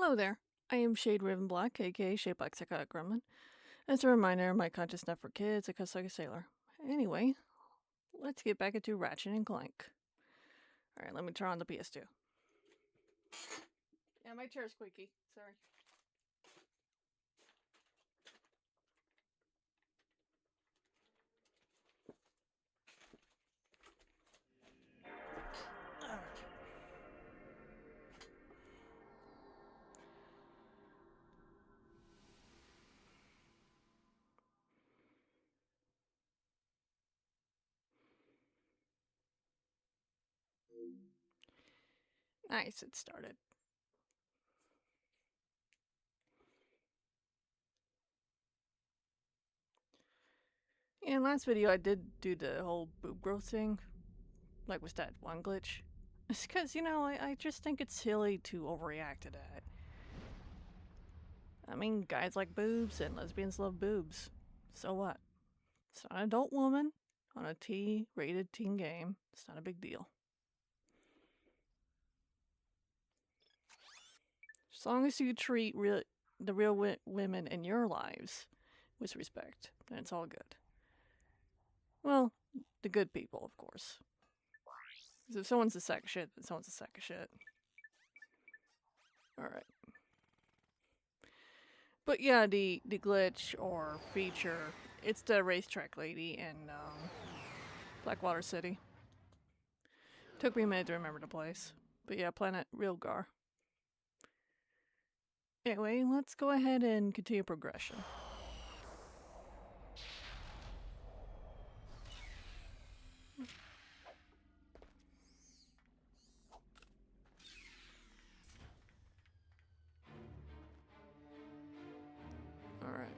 Hello there. I am Shade Raven Black, aka Shade Black Psychotic Gremlin. As a reminder, my content's not for kids, I cuss like a sailor. Anyway, let's get back into Ratchet and Clank. Alright, let me turn on the PS2. Yeah, my chair's squeaky. Sorry. Alright. Nice, it started. In last video, I did do the whole boob growth thing, like with that one glitch. It's because, you know, I just think it's silly to overreact to that. I mean, guys like boobs and lesbians love boobs. So what? It's not an adult woman on a T-rated teen game. It's not a big deal. As long as you treat the real women in your lives with respect, then it's all good. Well, the good people, of course. Because if someone's a sack of shit, then someone's a sack of shit. Alright. But yeah, the glitch or feature, it's the racetrack lady in Blackwater City. Took me a minute to remember the place. But yeah, Planet Realgar. Anyway, let's go ahead and continue progression. Alright.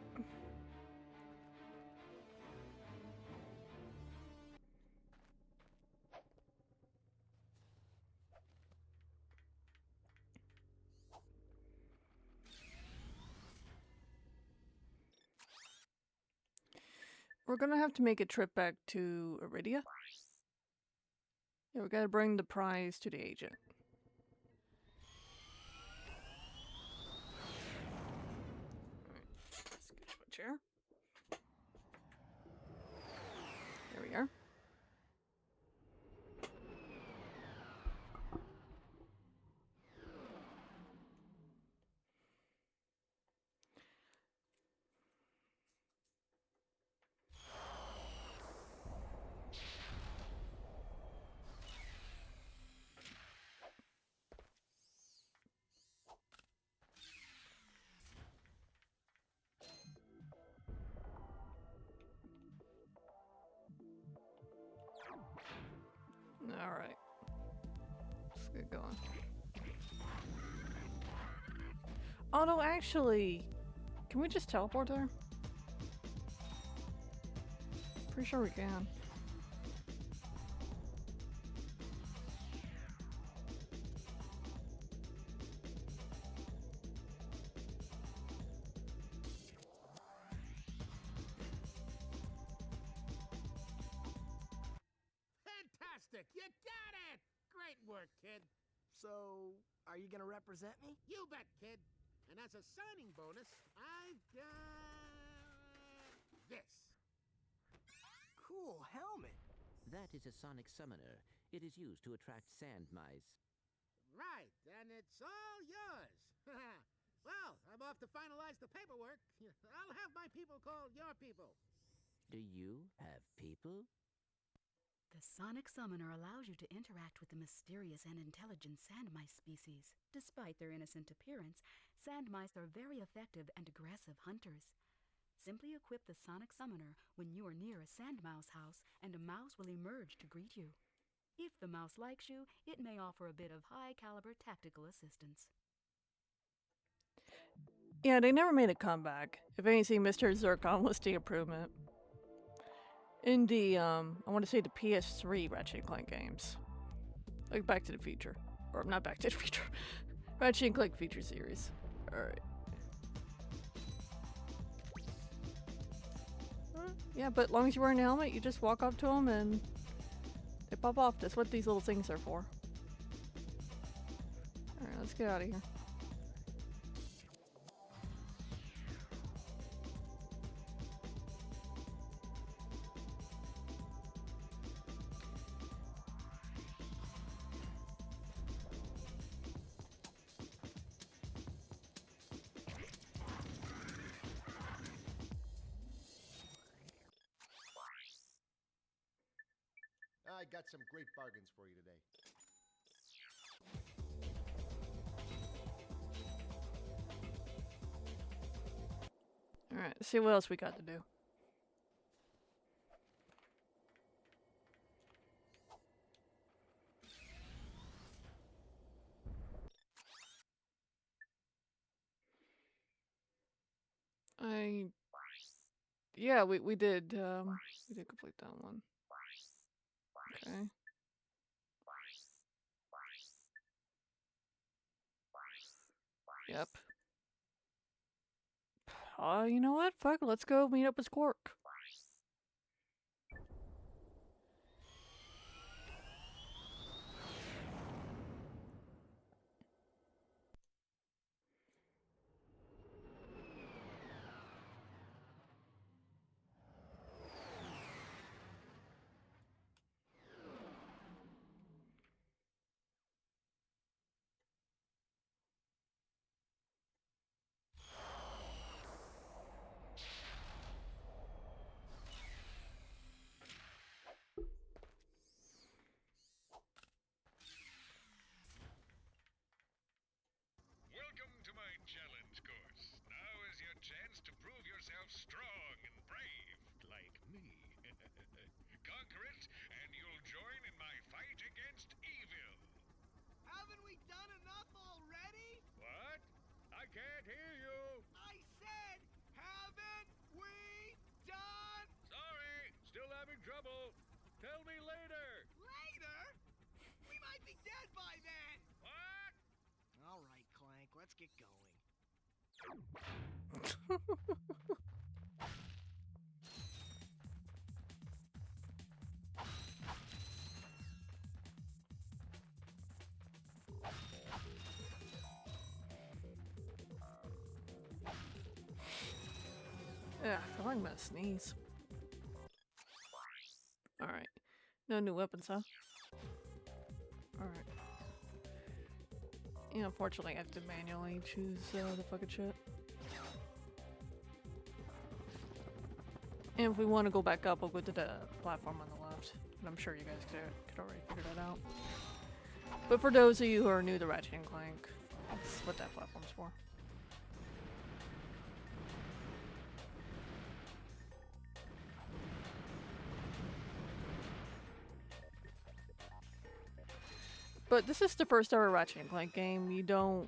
We're gonna have to make a trip back to Iridia. Yeah, we gotta bring the prize to the agent. Alright, let's get you a chair. There we are. Alright. Let's get going. Although, actually, can we just teleport there? Pretty sure we can. Fantastic! You got it! Great work, kid. So, are you gonna represent me? You bet, kid. And as a signing bonus, I've got this. Cool helmet. That is a sonic summoner. It is used to attract sand mice. Right, and it's all yours. Well, I'm off to finalize the paperwork. I'll have my people call your people. Do you have people? The sonic summoner allows you to interact with the mysterious and intelligent sand mice species. Despite their innocent appearance, sand mice are very effective and aggressive hunters. Simply equip the sonic summoner when you are near a sand mouse house, and a mouse will emerge to greet you. If the mouse likes you, it may offer a bit of high-caliber tactical assistance. Yeah, they never made a comeback. If anything, Mr. Zircon was the improvement. In the, I want to say the PS3 Ratchet and Clank games. Like Back to the Future. Or not Back to the Future. Ratchet and Clank feature series. Alright. Yeah, but as long as you're wearing a helmet, you just walk up to them and they pop off. That's what these little things are for. Alright, let's get out of here. got some great bargains for you today. Alright, let's see what else we got to do. Yeah, we did complete that one. Okay. Yep. You know what? Fuck, let's go meet up with Squark. Welcome to my challenge course. Now is your chance to prove yourself strong and brave, like me. Conquer it, and you'll join in my fight against evil. Haven't we done enough already? What? I can't hear you. I said, haven't we done? Sorry, still having trouble. Tell me later. Later? We might be dead by then. What? All right, Clank, let's get going. Yeah, I feel like I'm gonna sneeze. Alright. No new weapons, huh? Alright. Yeah, unfortunately I have to manually choose the fucking shit. And if we want to go back up, we'll go to the platform on the left. And I'm sure you guys could already figure that out. But for those of you who are new to Ratchet and Clank, that's what that platform's for. But this is the first ever Ratchet and Clank game. You don't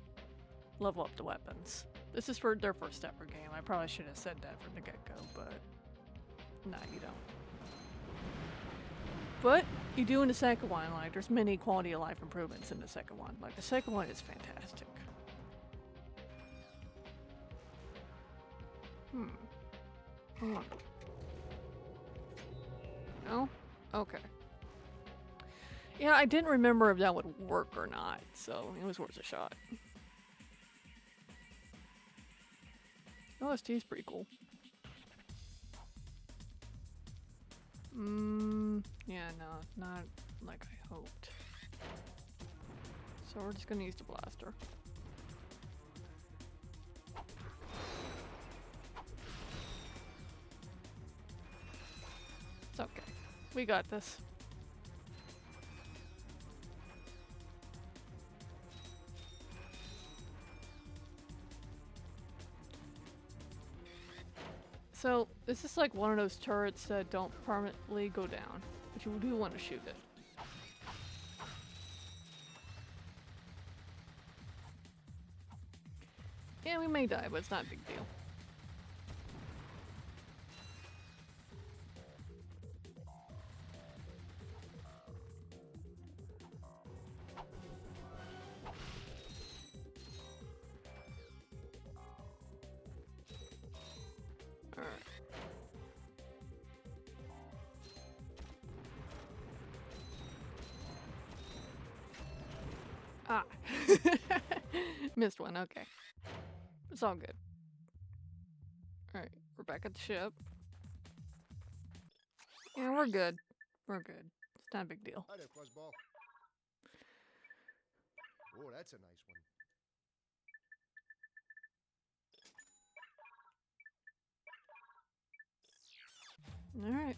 level up the weapons. This is for their first ever game. I probably should have said that from the get-go, but nah, you don't. But you do in the second one. Like, there's many quality of life improvements in the second one. Like, the second one is fantastic. No? Okay. Yeah, I didn't remember if that would work or not, so it was worth a shot. OST is pretty cool. Yeah, no, not like I hoped. So we're just gonna use the blaster. It's okay. We got this. So, this is like one of those turrets that don't permanently go down, but you do want to shoot it. Yeah, we may die, but it's not a big deal. Ah. Missed one, okay. It's all good. Alright, we're back at the ship. Yeah, we're good. We're good. It's not a big deal. Hi there, Fuzzball. Oh, that's a nice one. Alright.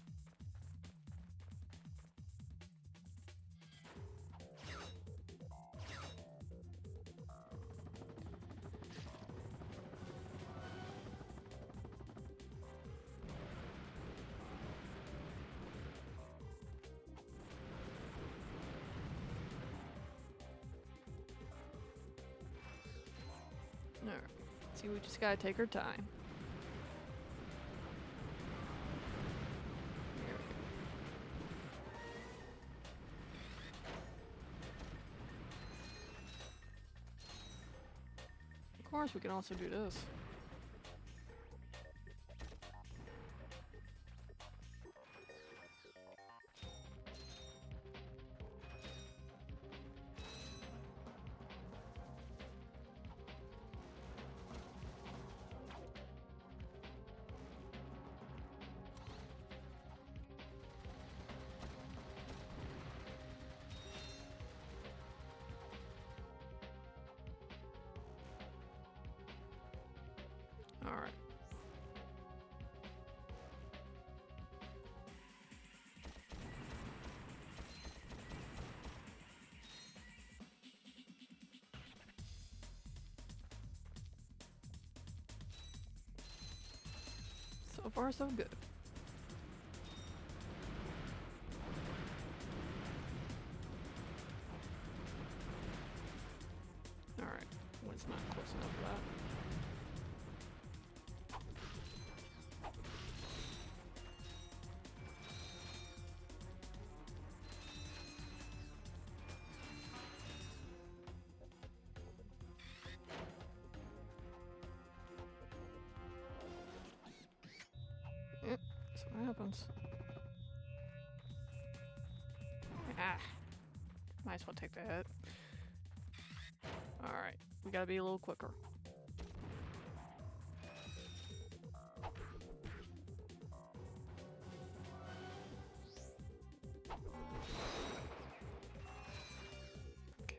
Alright. See, we just gotta take our time. There we go. Of course, we can also do this. Alright. So far, so good. Alright. One's not close enough for that. Yep, that's what happens. Ah, might as well take the hit. Alright, we gotta be a little quicker. Okay.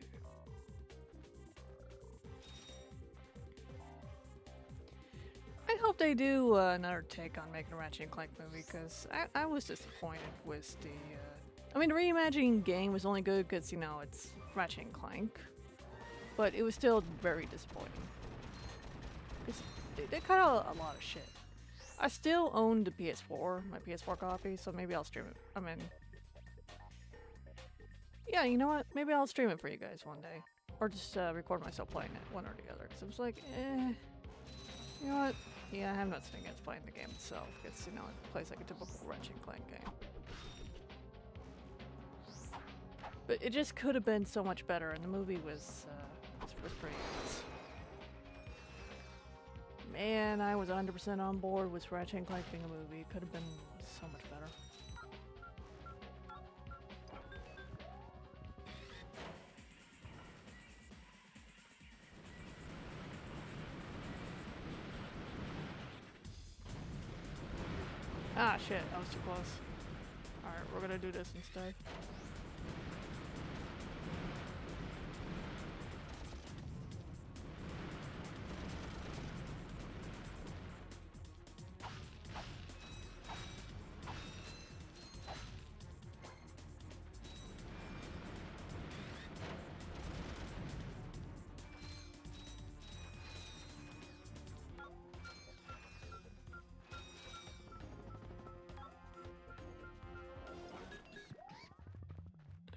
I hope they do another take on making a Ratchet and Clank movie, because I was disappointed with the... I mean, the reimagining game was only good because, you know, it's Ratchet and Clank. But it was still very disappointing. They cut out a lot of shit. I still own the PS4, my PS4 copy, so maybe I'll stream it. I mean... Yeah, you know what? Maybe I'll stream it for you guys one day. Or just record myself playing it, one or the other. Because it was like, eh... You know what? Yeah, I have nothing against playing the game itself. It's, you know, it plays like a typical Ratchet and Clank game. But it just could have been so much better, and the movie was pretty nice. Man, I was 100% on board with Ratchet and Clank being a movie. It could have been so much better. Ah, shit, that was too close. Alright, we're gonna do this instead.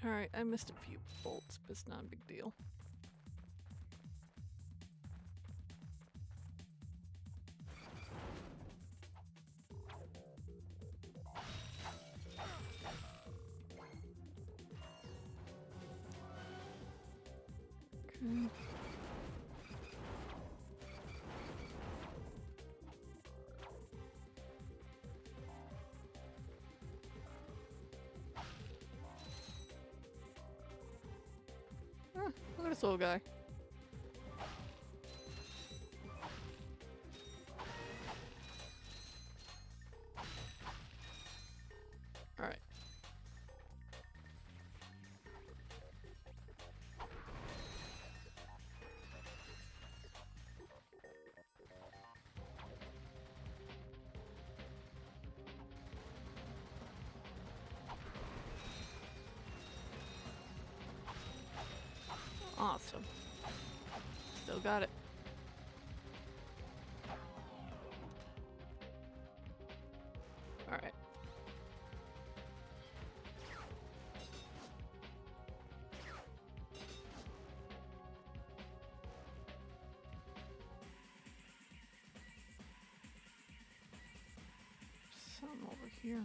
Alright, I missed a few bolts, but it's not a big deal. Okay. Look at this little guy. Alright. Awesome. Still got it. All right. here?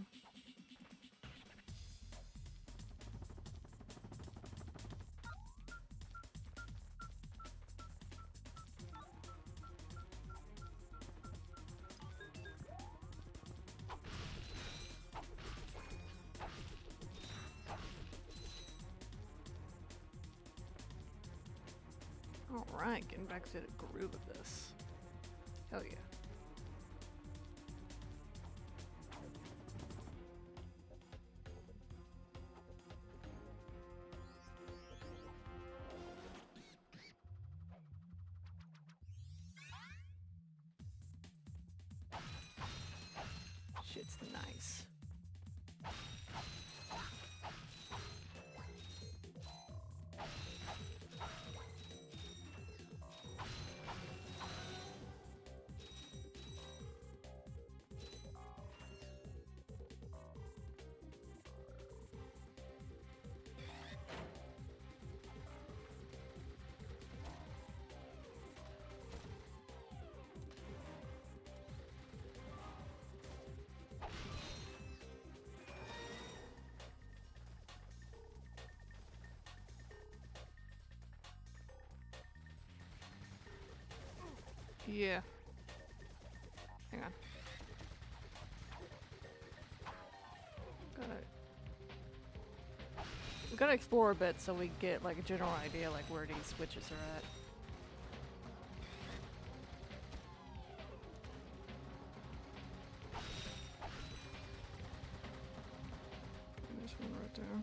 Alright, getting back to the groove of this. Hell yeah. Shit's nice. Yeah. Hang on. We gotta explore a bit so we get like a general idea like where these switches are at. There's one right there.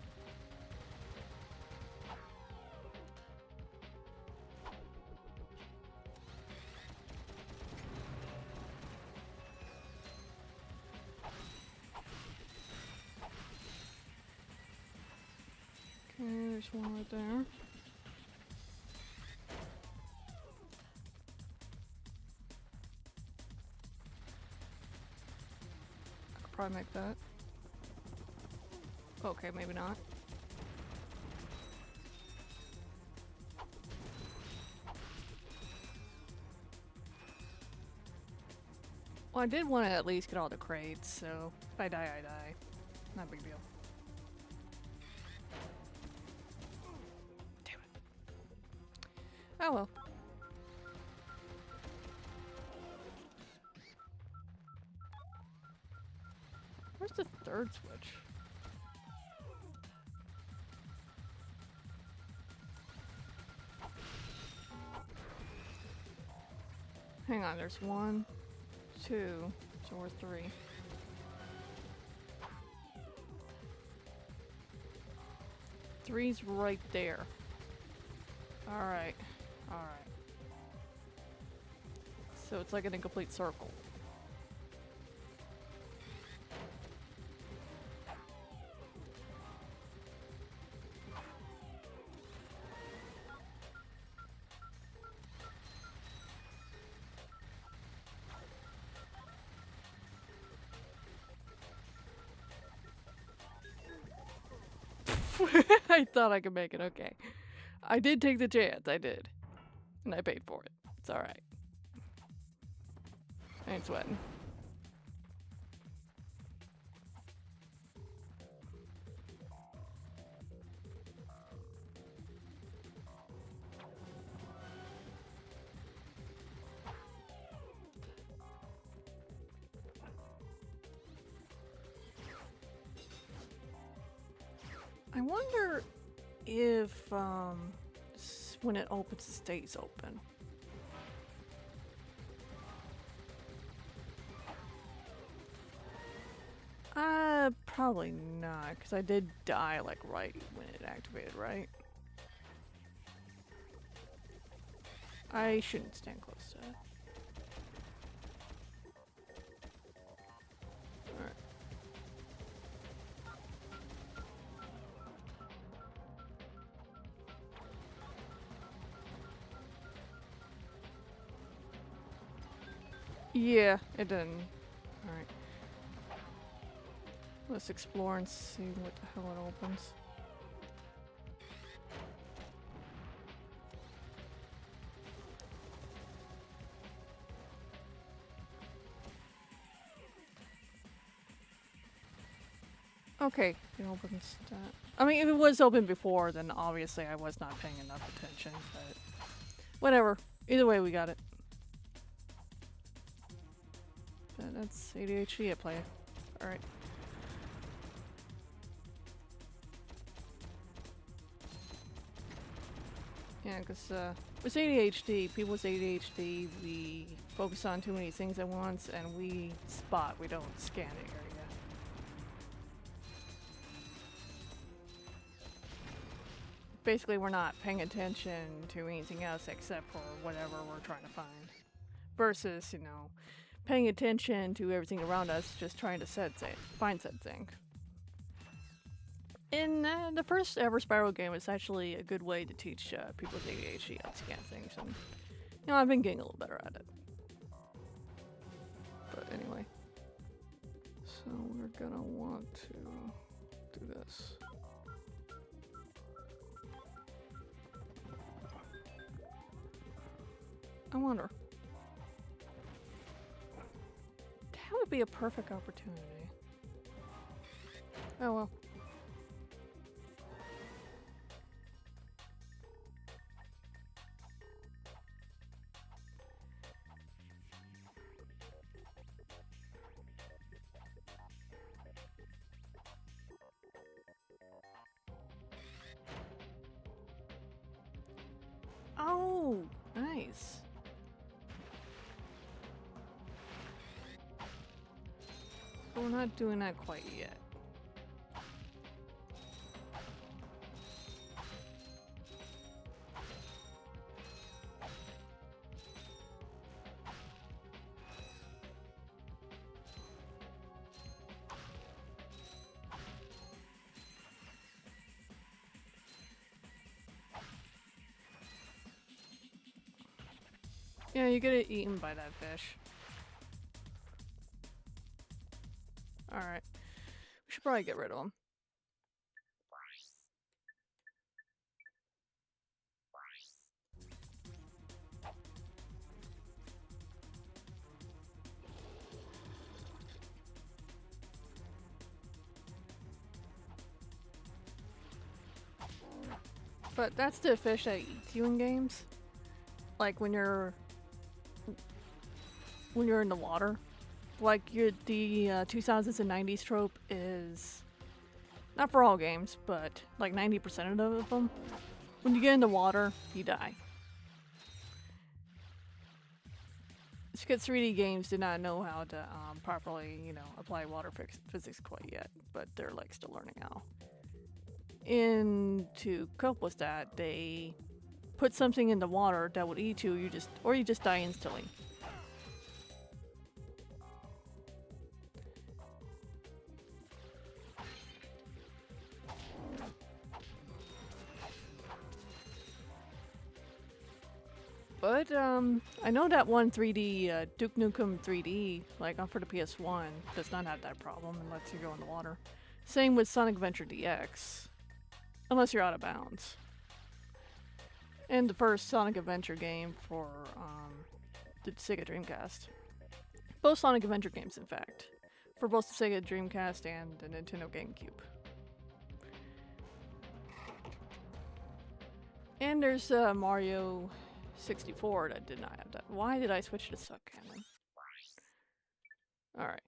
Okay, there's one right there. I could probably make that. Okay, maybe not. Well, I did want to at least get all the crates, so if I die, I die. Not a big deal. Damn it. Oh well. Where's the third switch? Hang on, there's 1, 2, so we're 3. Three's right there. Alright. Alright. So it's like an incomplete circle. I thought I could make it, okay. I did take the chance, I did. And I paid for it. It's alright. I ain't sweating. I wonder if when it opens, it stays open. Probably not, because I did die like right when it activated, right? I shouldn't stand close to it. Alright. Yeah, it didn't. Alright. Let's explore and see what the hell it opens. Okay, it opens that. I mean, if it was open before, then obviously I was not paying enough attention, but whatever. Either way, we got it. That's ADHD at play. Alright. Yeah, because with ADHD, people with ADHD, we focus on too many things at once, and we spot, we don't scan the area. Basically, we're not paying attention to anything else except for whatever we're trying to find. Versus, you know, paying attention to everything around us, just trying to find said thing. In the first ever Spiral game, it's actually a good way to teach people with ADHD how to scan things, and you know, I've been getting a little better at it. But anyway, so we're gonna want to do this. I wonder. That would be a perfect opportunity. Oh well. Oh, nice. But we're not doing that quite yet. Yeah, you get it eaten by that fish. Alright. We should probably get rid of him. But that's the fish that eats you in games. Like when you're in the water. Like the 2000s and 90s trope is not for all games, but like 90% of them. When you get in the water, you die. It's because 3D games did not know how to properly, you know, apply water physics quite yet, but they're like still learning how. And to cope with that, they put something in the water that would eat you, you just die instantly. But, I know that one 3D, Duke Nukem 3D, like, for the PS1, does not have that problem and lets you go in the water. Same with Sonic Adventure DX. Unless you're out of bounds. And the first Sonic Adventure game for, the Sega Dreamcast. Both Sonic Adventure games, in fact. For both the Sega Dreamcast and the Nintendo GameCube. And there's, Mario 64 that did not have that. Why did I switch to Suck Cannon? Alright.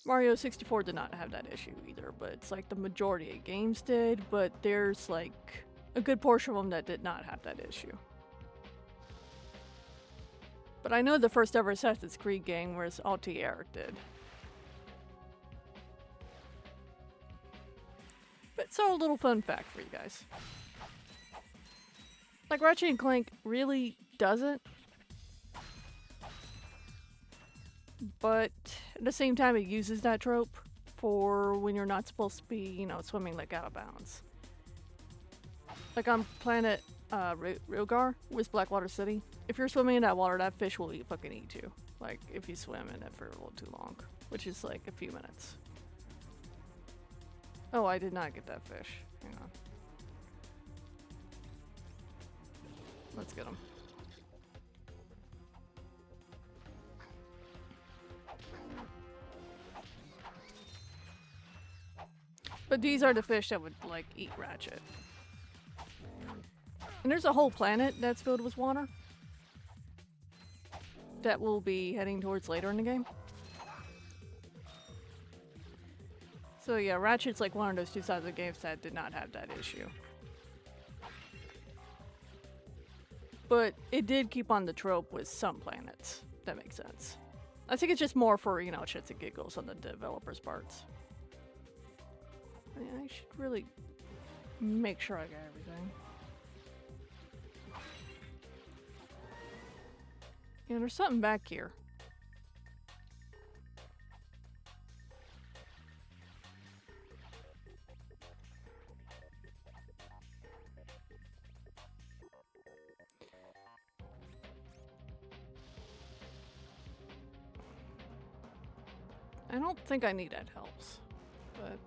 Mario 64 did not have that issue either, but it's like the majority of games did, but there's like a good portion of them that did not have that issue. But I know the first ever Assassin's Creed game was Altair did. But so a little fun fact for you guys. Like Ratchet and Clank really doesn't. But at the same time it uses that trope for when you're not supposed to be, you know, swimming like out of bounds. Like on planet Rilgar with Blackwater City. If you're swimming in that water, that fish will fucking eat you. Like if you swim in it for a little too long. Which is like a few minutes. Oh, I did not get that fish. Hang on. Let's get him. But these are the fish that would, like, eat Ratchet. And there's a whole planet that's filled with water that we'll be heading towards later in the game. So yeah, Ratchet's like one of those 2000 games that did not have that issue. But it did keep on the trope with some planets. That makes sense. I think it's just more for, you know, shits and giggles on the developers' parts. I should really make sure I got everything. Yeah, there's something back here. I don't think I need that helps, but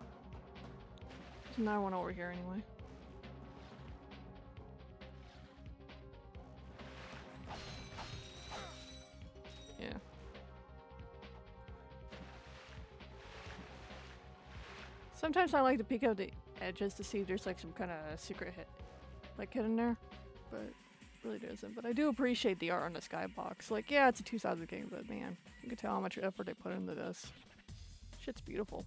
there's another one over here anyway. Yeah. Sometimes I like to peek out the edges to see if there's like some kind of secret hit, like hidden there, but really there isn't. But I do appreciate the art on the skybox. Like, yeah, it's a 2000 game, but man, you can tell how much effort they put into this. Shit's beautiful.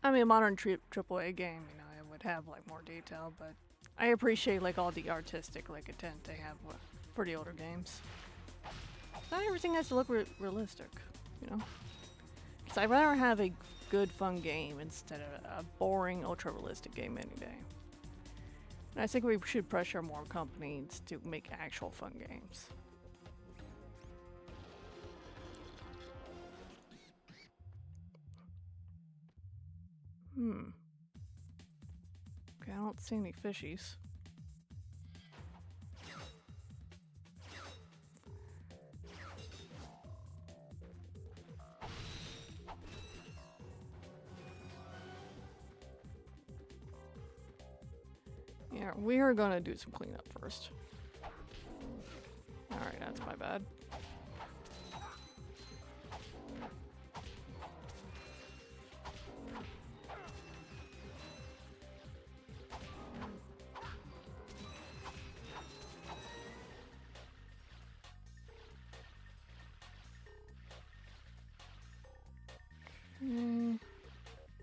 I mean, a modern AAA game, you know, it would have like more detail, but I appreciate like all the artistic like intent they have for the older games. Not everything has to look realistic, you know. Because I'd rather have a good, fun game instead of a boring, ultra-realistic game any day. And I think we should pressure more companies to make actual fun games. Okay, I don't see any fishies. Yeah, we are gonna do some cleanup first. Alright, that's my bad.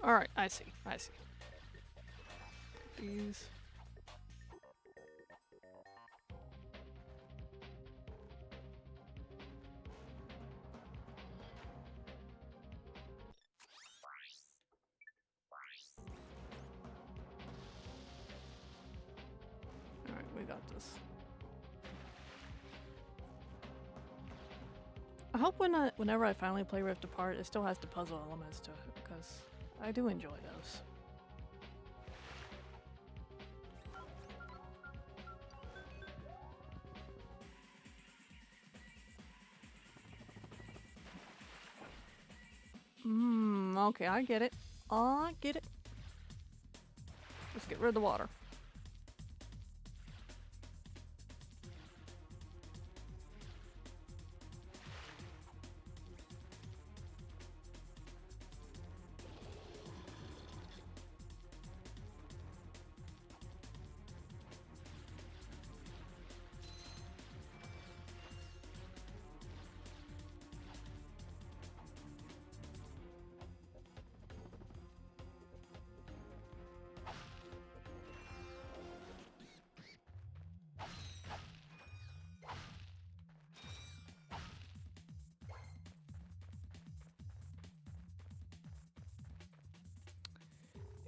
Alright, I see. These. Alright, we got this. I hope whenever I finally play Rift Apart, it still has the puzzle elements to it, because I do enjoy those. Okay, I get it. Let's get rid of the water.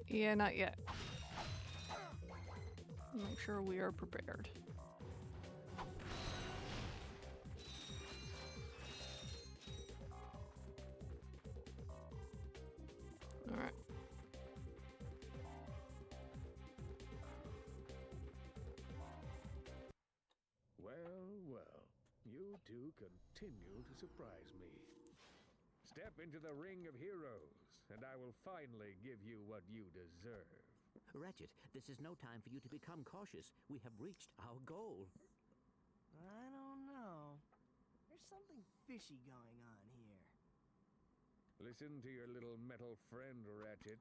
Yeah, not yet. Make sure we are prepared. Alright. Well, you two continue to surprise me. Step into the ring of heroes, and I will finally give you what you deserve. Ratchet, this is no time for you to become cautious. We have reached our goal. I don't know. There's something fishy going on here. Listen to your little metal friend, Ratchet.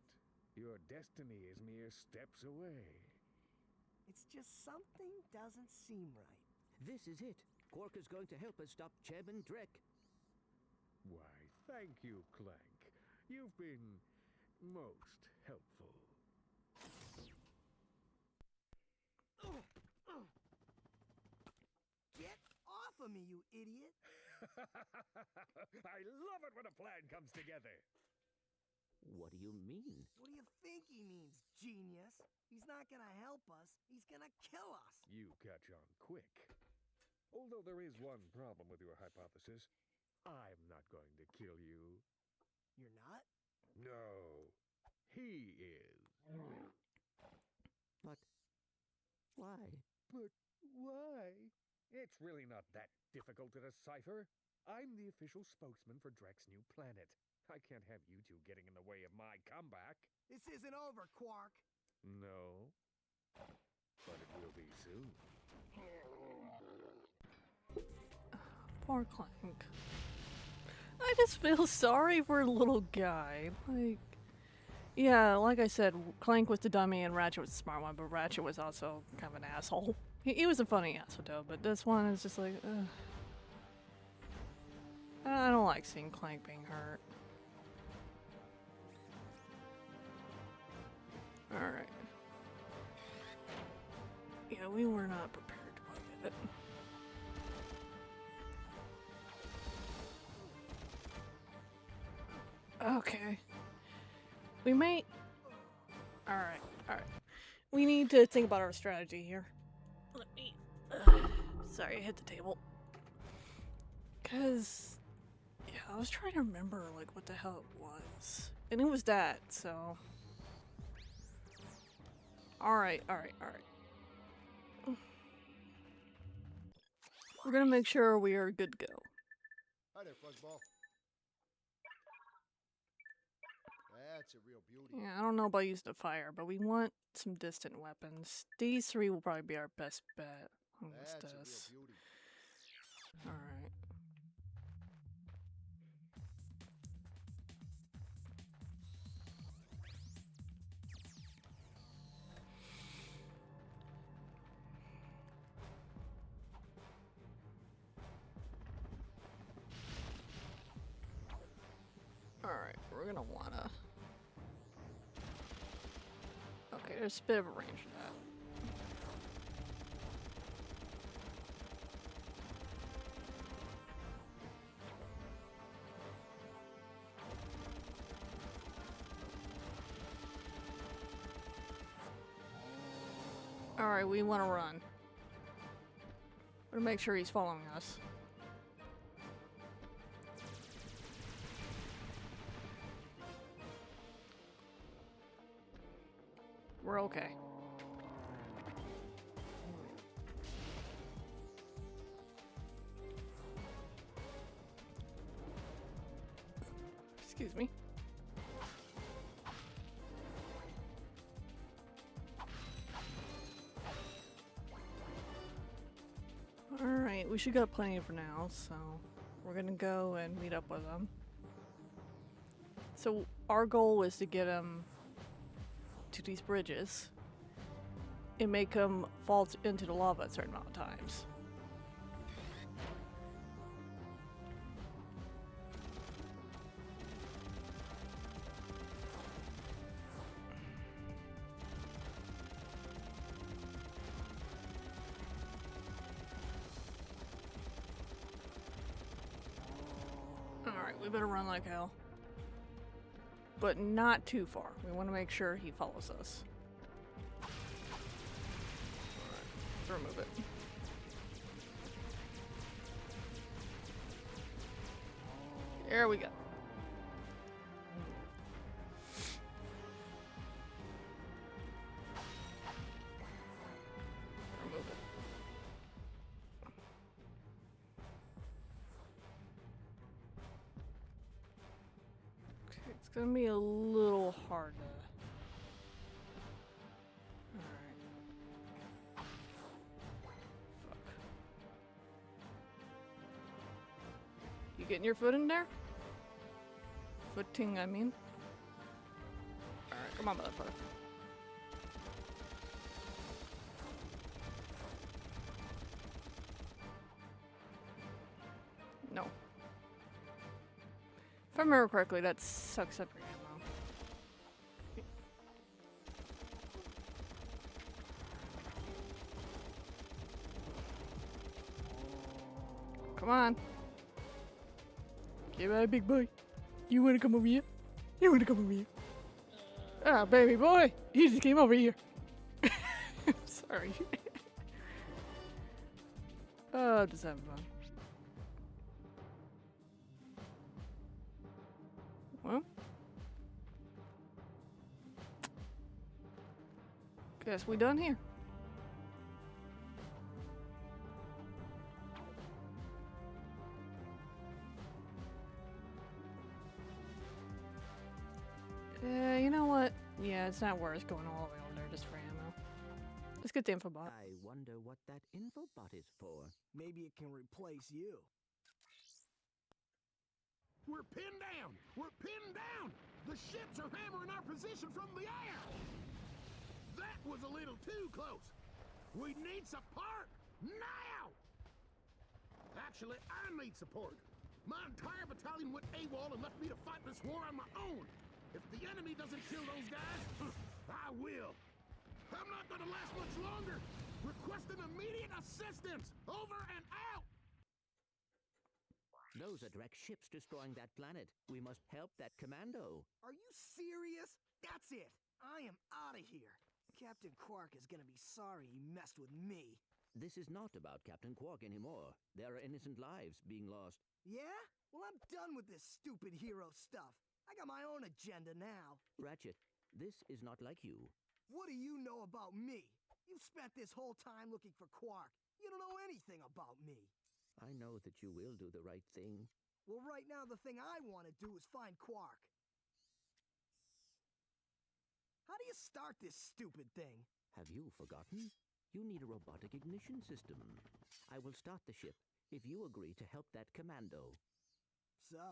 Your destiny is mere steps away. It's just something doesn't seem right. This is it. Quark is going to help us stop Chairman Drek. Why, thank you, Clank. You've been most helpful. Get off of me, you idiot! I love it when a plan comes together. What do you mean? What do you think he means, genius? He's not gonna help us. He's gonna kill us. You catch on quick. Although there is one problem with your hypothesis. I'm not going to kill you. You're not? No, he is. But why? But why? It's really not that difficult to decipher. I'm the official spokesman for Drek's new planet. I can't have you two getting in the way of my comeback. This isn't over, Quark. No, but it will be soon. Poor Clank. I just feel sorry for the little guy. Like, yeah, like I said, Clank was the dummy and Ratchet was the smart one, but Ratchet was also kind of an asshole. He was a funny asshole, though, but this one is just like, ugh. I don't like seeing Clank being hurt. Alright. Yeah, we were not prepared to look at it. Okay. We might... Alright, alright. We need to think about our strategy here. Let me... sorry, I hit the table. Because... yeah, I was trying to remember, like, what the hell it was. And it was that, so... Alright, alright, alright. We're gonna make sure we are good to go. Hi there, Fuzzball. That's a real beauty. Yeah, I don't know about using the fire, but we want some distant weapons. These three will probably be our best bet. What's That's this? a real beauty. Alright. Alright, we're gonna wanna... okay, there's a bit of a range for that. Alright, we want to run. We're gonna make sure he's following us. We're okay. Excuse me. Alright, we should got plenty for now, so we're gonna go and meet up with them. So our goal is to get them to these bridges and make them fall into the lava at a certain amount of times. Alright, we better run like hell. But not too far. We want to make sure he follows us. Alright, remove it. There we go. Remove it. Okay, it's gonna be a little hard to... Alright. Fuck. getting your foot in there? Footing, I mean. Alright, come on, motherfucker. No. If I remember correctly, that sucks up your ammo. Come on. Get my big boy. You wanna come over here? You wanna come over here? Ah, baby boy. You just came over here. I'm sorry. Oh, just having fun. Well. Guess we done here. You know what? Yeah, it's not worth going all the way over there just for ammo. Let's get the infobot. I wonder what that infobot is for. Maybe it can replace you. We're pinned down! We're pinned down! The ships are hammering our position from the air! That was a little too close! We need support! Now! Actually, I need support. My entire battalion went AWOL and left me to fight this war on my own. If the enemy doesn't kill those guys, I will. I'm not gonna last much longer. Requesting immediate assistance. Over and out. Those are direct ships destroying that planet. We must help that commando. Are you serious? That's it. I am out of here. Captain Quark is gonna be sorry he messed with me. This is not about Captain Quark anymore. There are innocent lives being lost. Yeah? Well, I'm done with this stupid hero stuff. I got my own agenda now. Ratchet, this is not like you. What do you know about me? You've spent this whole time looking for Quark. You don't know anything about me. I know that you will do the right thing. Well, right now the thing I want to do is find Quark. How do you start this stupid thing? Have you forgotten? You need a robotic ignition system. I will start the ship if you agree to help that commando. So,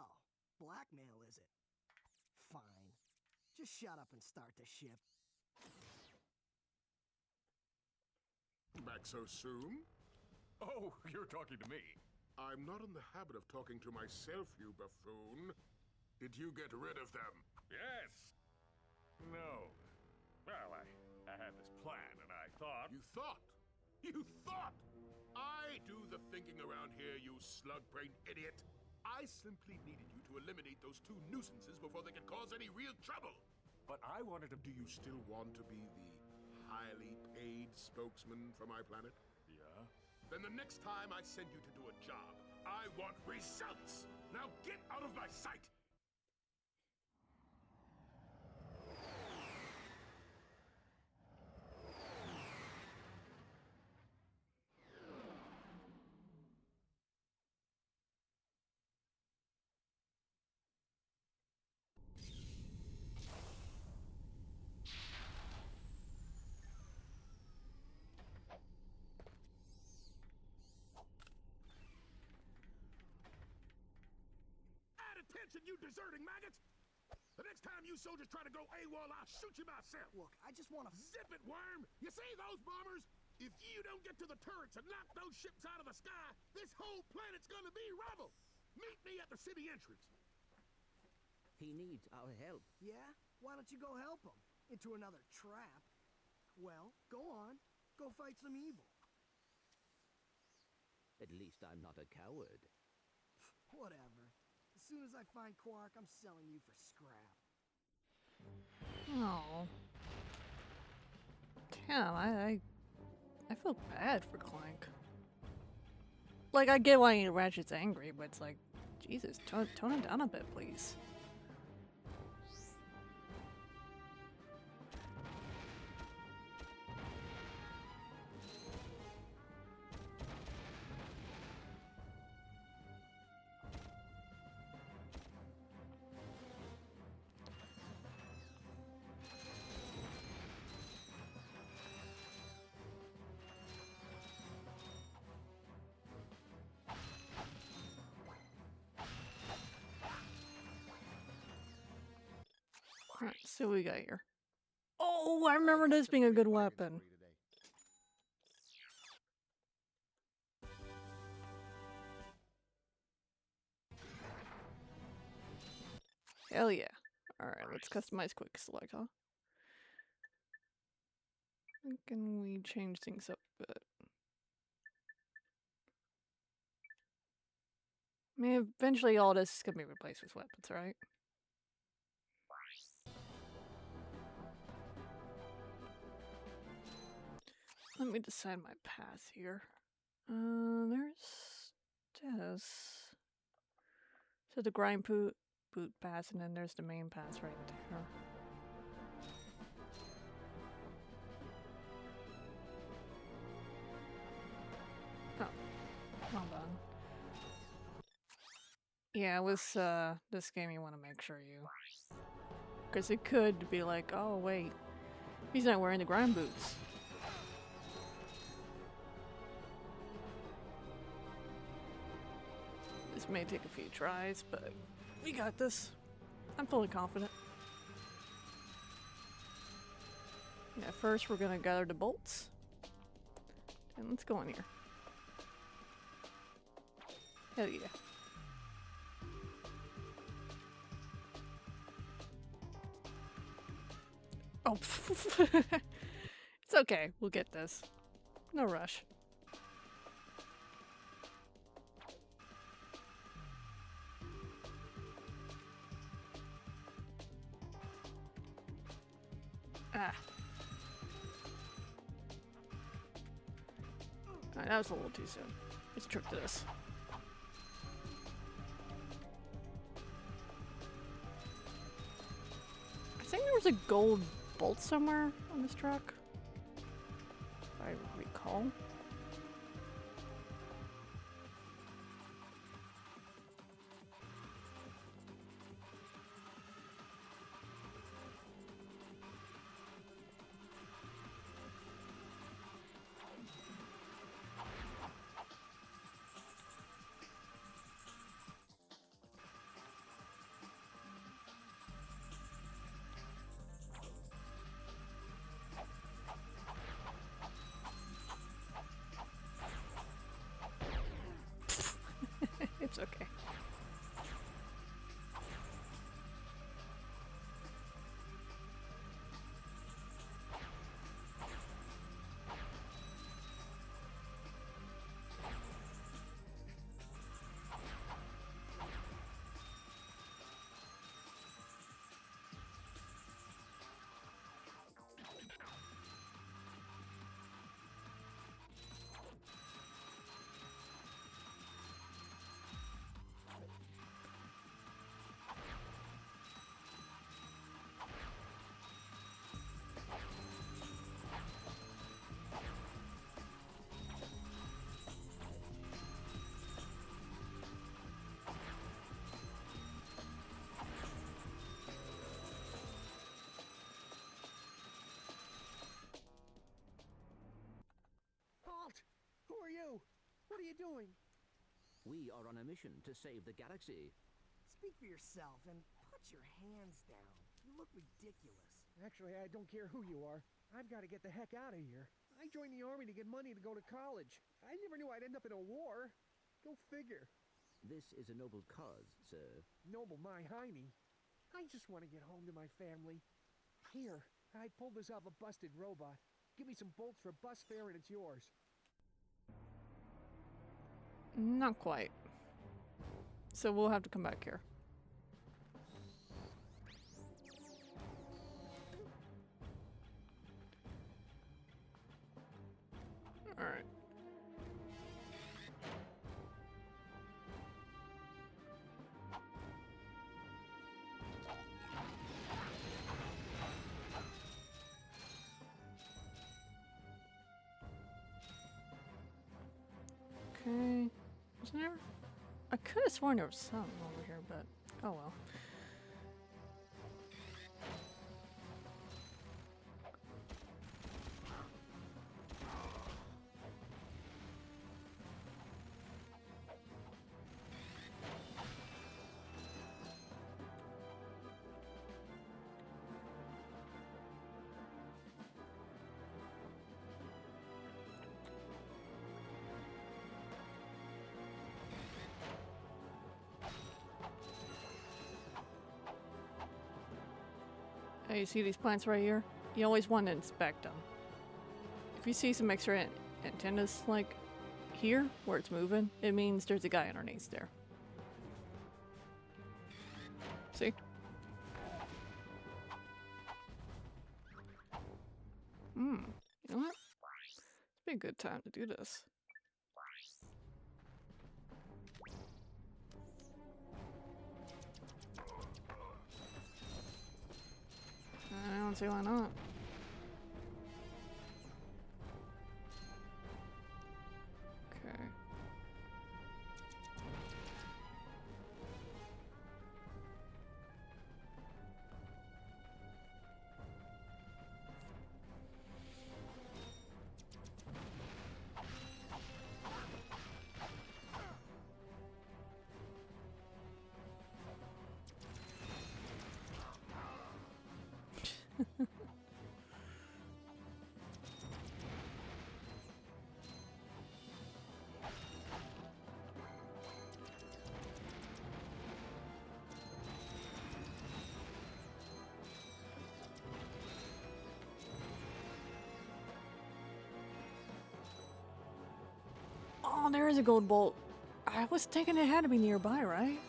blackmail is it? Fine. Just shut up and start the ship. Back so soon? Oh, you're talking to me. I'm not in the habit of talking to myself, you buffoon. Did you get rid of them? Yes. No. Well, I had this plan and I thought... You thought? You thought? I do the thinking around here, you slug-brained idiot. I simply needed you to eliminate those two nuisances before they could cause any real trouble. But I wanted to... Do you still want to be the highly paid spokesman for my planet? Yeah? Then the next time I send you to do a job, I want results! Now get out of my sight! Attention, you deserting maggots! The next time you soldiers try to go AWOL, I'll shoot you myself! Look, I just want to... Zip it, worm! You see those bombers? If you don't get to the turrets and knock those ships out of the sky, this whole planet's gonna be rubble! Meet me at the city entrance! He needs our help. Yeah? Why don't you go help him? Into another trap? Well, go on. Go fight some evil. At least I'm not a coward. Whatever. As soon as I find Quark, I'm selling you for scrap. Oh. Damn, I feel bad for Clank. Like, I get why Ratchet's angry, but it's like, Jesus, tone it down a bit, please. Alright, see what we got here. Oh, I remember this being a good weapon. Hell yeah. Alright, let's customize quick select, huh? Can we change things up a bit? I mean, eventually all this is gonna be replaced with weapons, right? Let me decide my path here. There's this. So the grind boot path, and then there's the main path right there. Oh, well done. Yeah, with this game you want to make sure you... Because it could be like, oh wait, he's not wearing the grind boots. This may take a few tries, but we got this. I'm fully confident. Yeah, first we're gonna gather the bolts. And let's go in here. Hell yeah. Oh, it's okay. We'll get this. No rush. Ah. Alright, that was a little too soon. Let's trip to this. I think there was a gold bolt somewhere on this truck, if I recall. It's okay. Who are you? What are you doing? We are on a mission to save the galaxy. Speak for yourself and put your hands down. You look ridiculous. Actually, I don't care who you are. I've got to get the heck out of here. I joined the army to get money to go to college. I never knew I'd end up in a war. Go figure. This is a noble cause, sir. Noble my hiney. I just want to get home to my family. Here, I pulled this off a busted robot. Give me some bolts for bus fare and it's yours. Not quite. So we'll have to come back here. Alright. Okay. Wasn't there? I could have sworn there was something over here, but oh well. Hey, you see these plants right here? You always want to inspect them. If you see some extra antennas like here, where it's moving, it means there's a guy underneath there. See? You know what? It'd be a good time to do this. I don't see why not. Okay. Oh, there is a gold bolt. I was thinking it had to be nearby, right?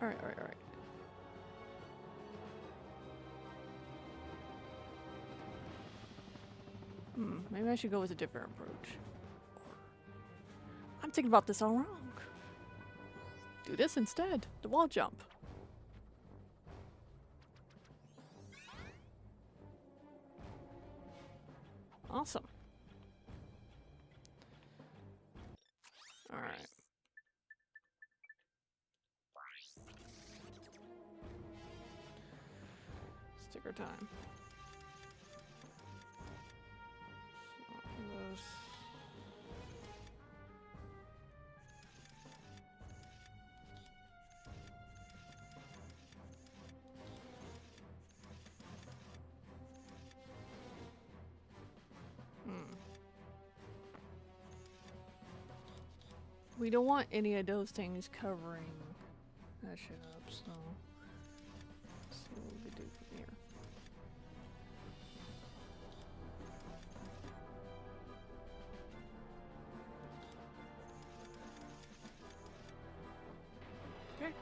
Alright, alright, alright. Maybe I should go with a different approach. I'm thinking about this all wrong. Do this instead. The wall jump. Awesome. Alright. Sticker time. So this. We don't want any of those things covering that shit up, so let's see what we can do from here. Okay.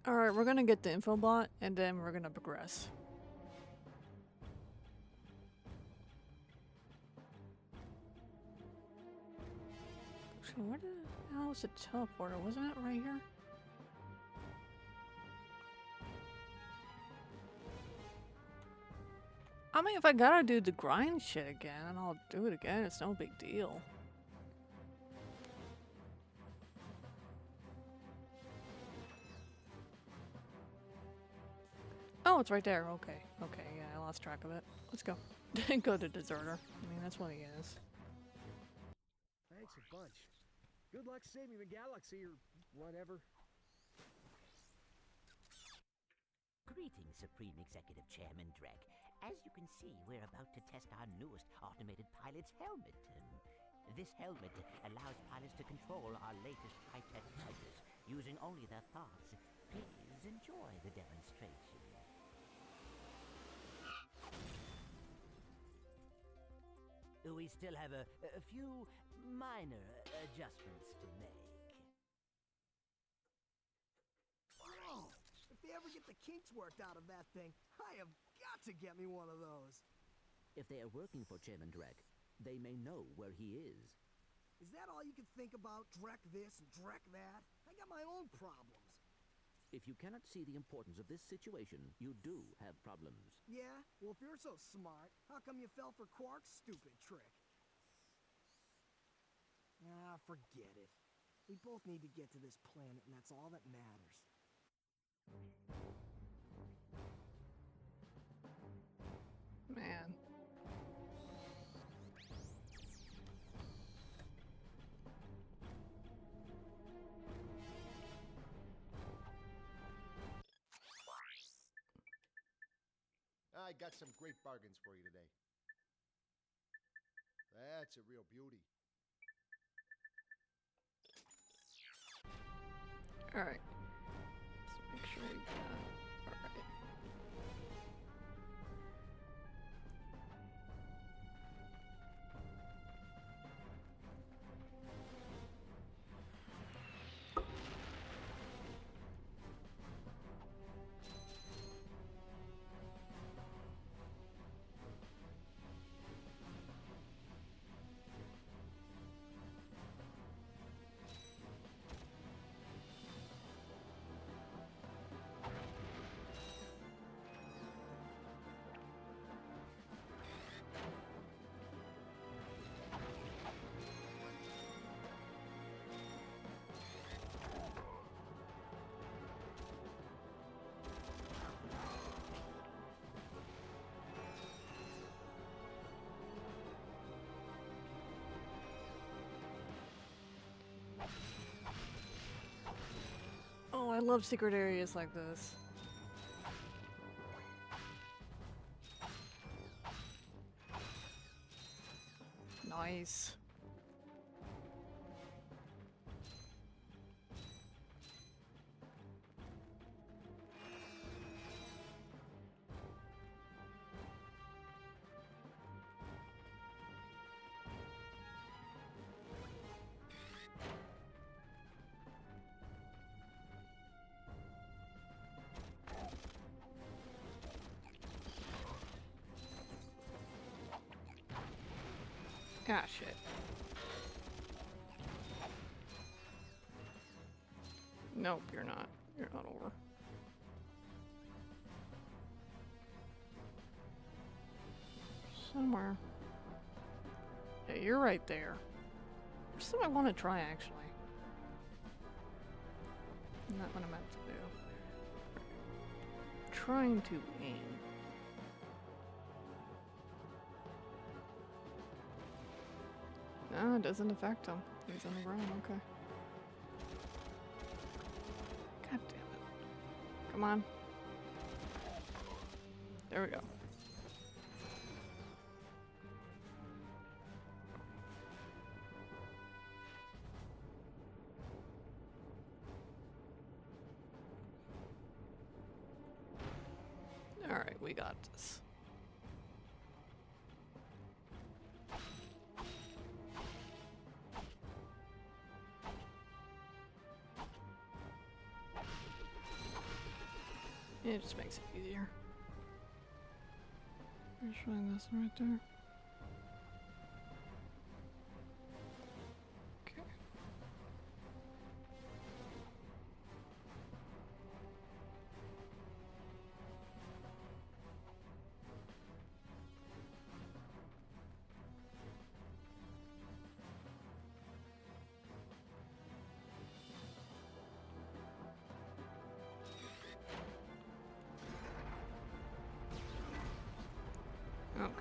Alright, we're gonna get the info bot and then we're gonna progress. Actually, where the hell was the teleporter? Wasn't it right here? I mean, if I gotta do the grind shit again, I'll do it again. It's no big deal. Oh, it's right there. Okay. Okay, yeah, I lost track of it. Let's go. Go to Deserter. I mean, that's what he is. Thanks a bunch. Good luck saving the galaxy or whatever. Greetings, Supreme Executive Chairman Drek. As you can see, we're about to test our newest automated pilot's helmet. This helmet allows pilots to control our latest high-tech fighters using only their thoughts. Please enjoy the demonstration. We still have a few minor adjustments to make. Whoa! If they ever get the kinks worked out of that thing, I have got to get me one of those. If they are working for Chairman Drek, they may know where he is. Is that all you can think about? Drek this and Drek that? I got my own problems. If you cannot see the importance of this situation, you do have problems. Yeah? Well, if you're so smart, how come you fell for Quark's stupid trick? Ah, forget it. We both need to get to this planet, and that's all that matters. Man. I got some great bargains for you today. That's a real beauty. Alright. Let's make sure we got. Alright. Oh, I love secret areas like this. Nice. Ah, shit. Nope, you're not. You're not over. Somewhere. Yeah, you're right there. There's something I want to try, actually. Not what I meant to do. Trying to aim. No, it doesn't affect him. He's on the ground, okay. God damn it. Come on. There we go. Alright, we got this. It just makes it easier. Let's try this right there. Okay. Okay.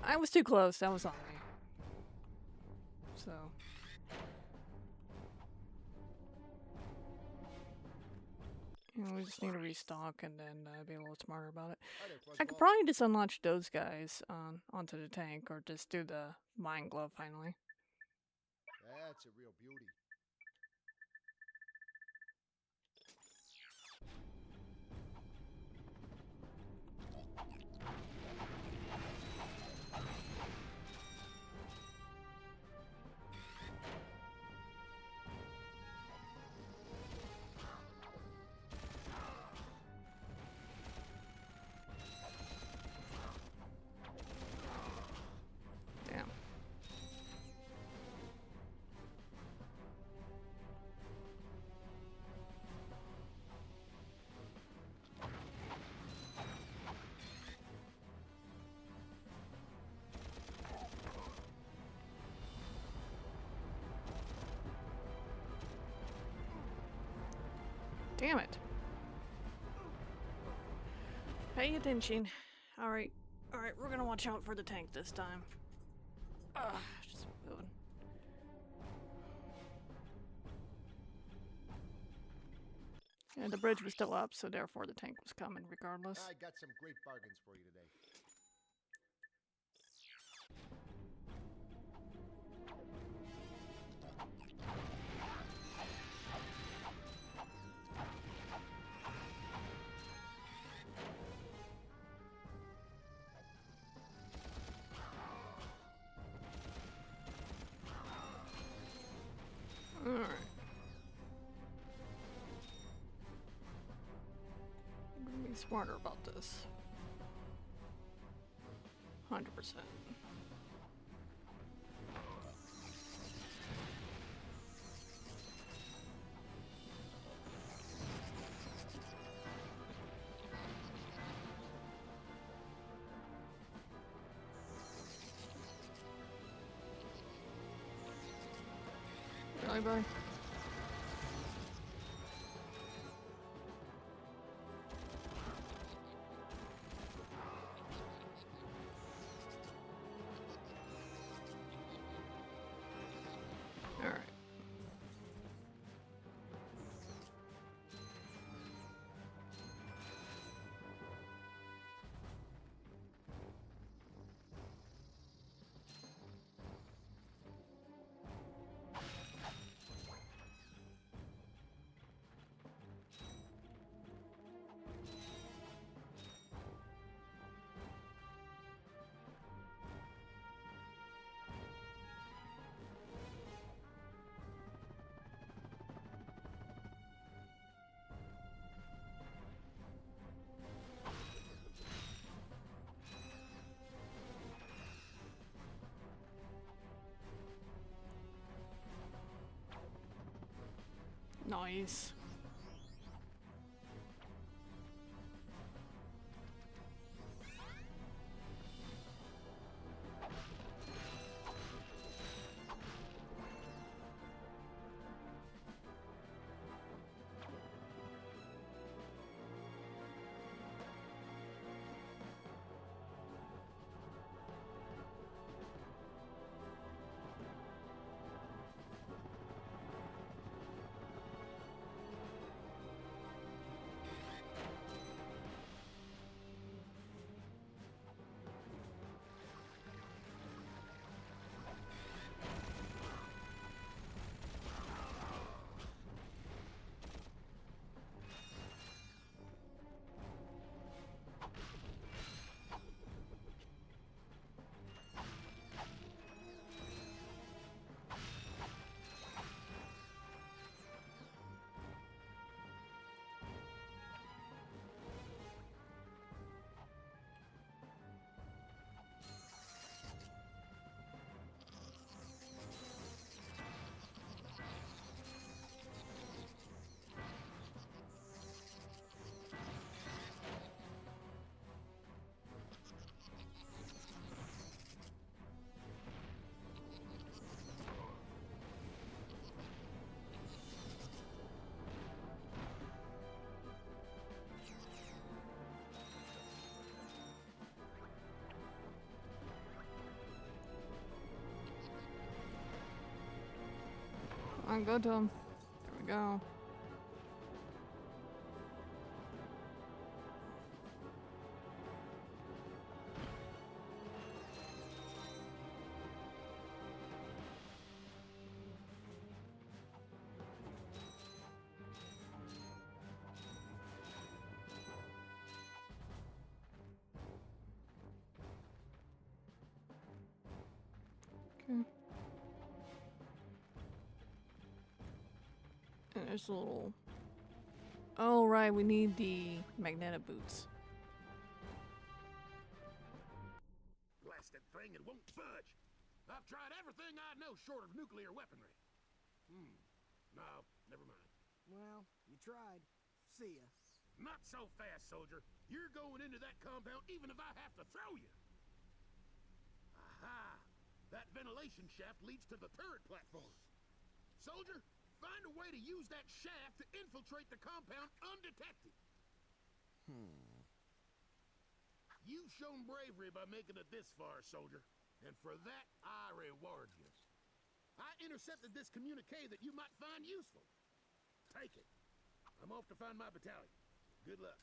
I was too close. That was on me. So. And we just need to restock and then be a little smarter about it. Hi there, I could fuzzball. probably just unlaunch those guys onto the tank or just do the mine glove finally. That's a real beauty. Damn. Damn it. Pay attention. Alright, alright, we're gonna watch out for the tank this time. Just moving. And the bridge was still up, so therefore the tank was coming regardless. I got some great bargains for you today. Alright. I'm gonna be smarter about this. 100%. Really, buddy? Alright. Nice. I'm good to him. There we go. Okay. And there's a little... Oh, right, we need the MagneBoots. Blasted thing, it won't budge. I've tried everything I know short of nuclear weaponry. No, never mind. Well, you tried. See ya. Not so fast, soldier. You're going into that compound even if I have to throw you. Aha! That ventilation shaft leads to the turret platform. Soldier, find a way to use that shaft to infiltrate the compound undetected. You've shown bravery by making it this far, soldier. And for that, I reward you. I intercepted this communique that you might find useful. Take it. I'm off to find my battalion. Good luck.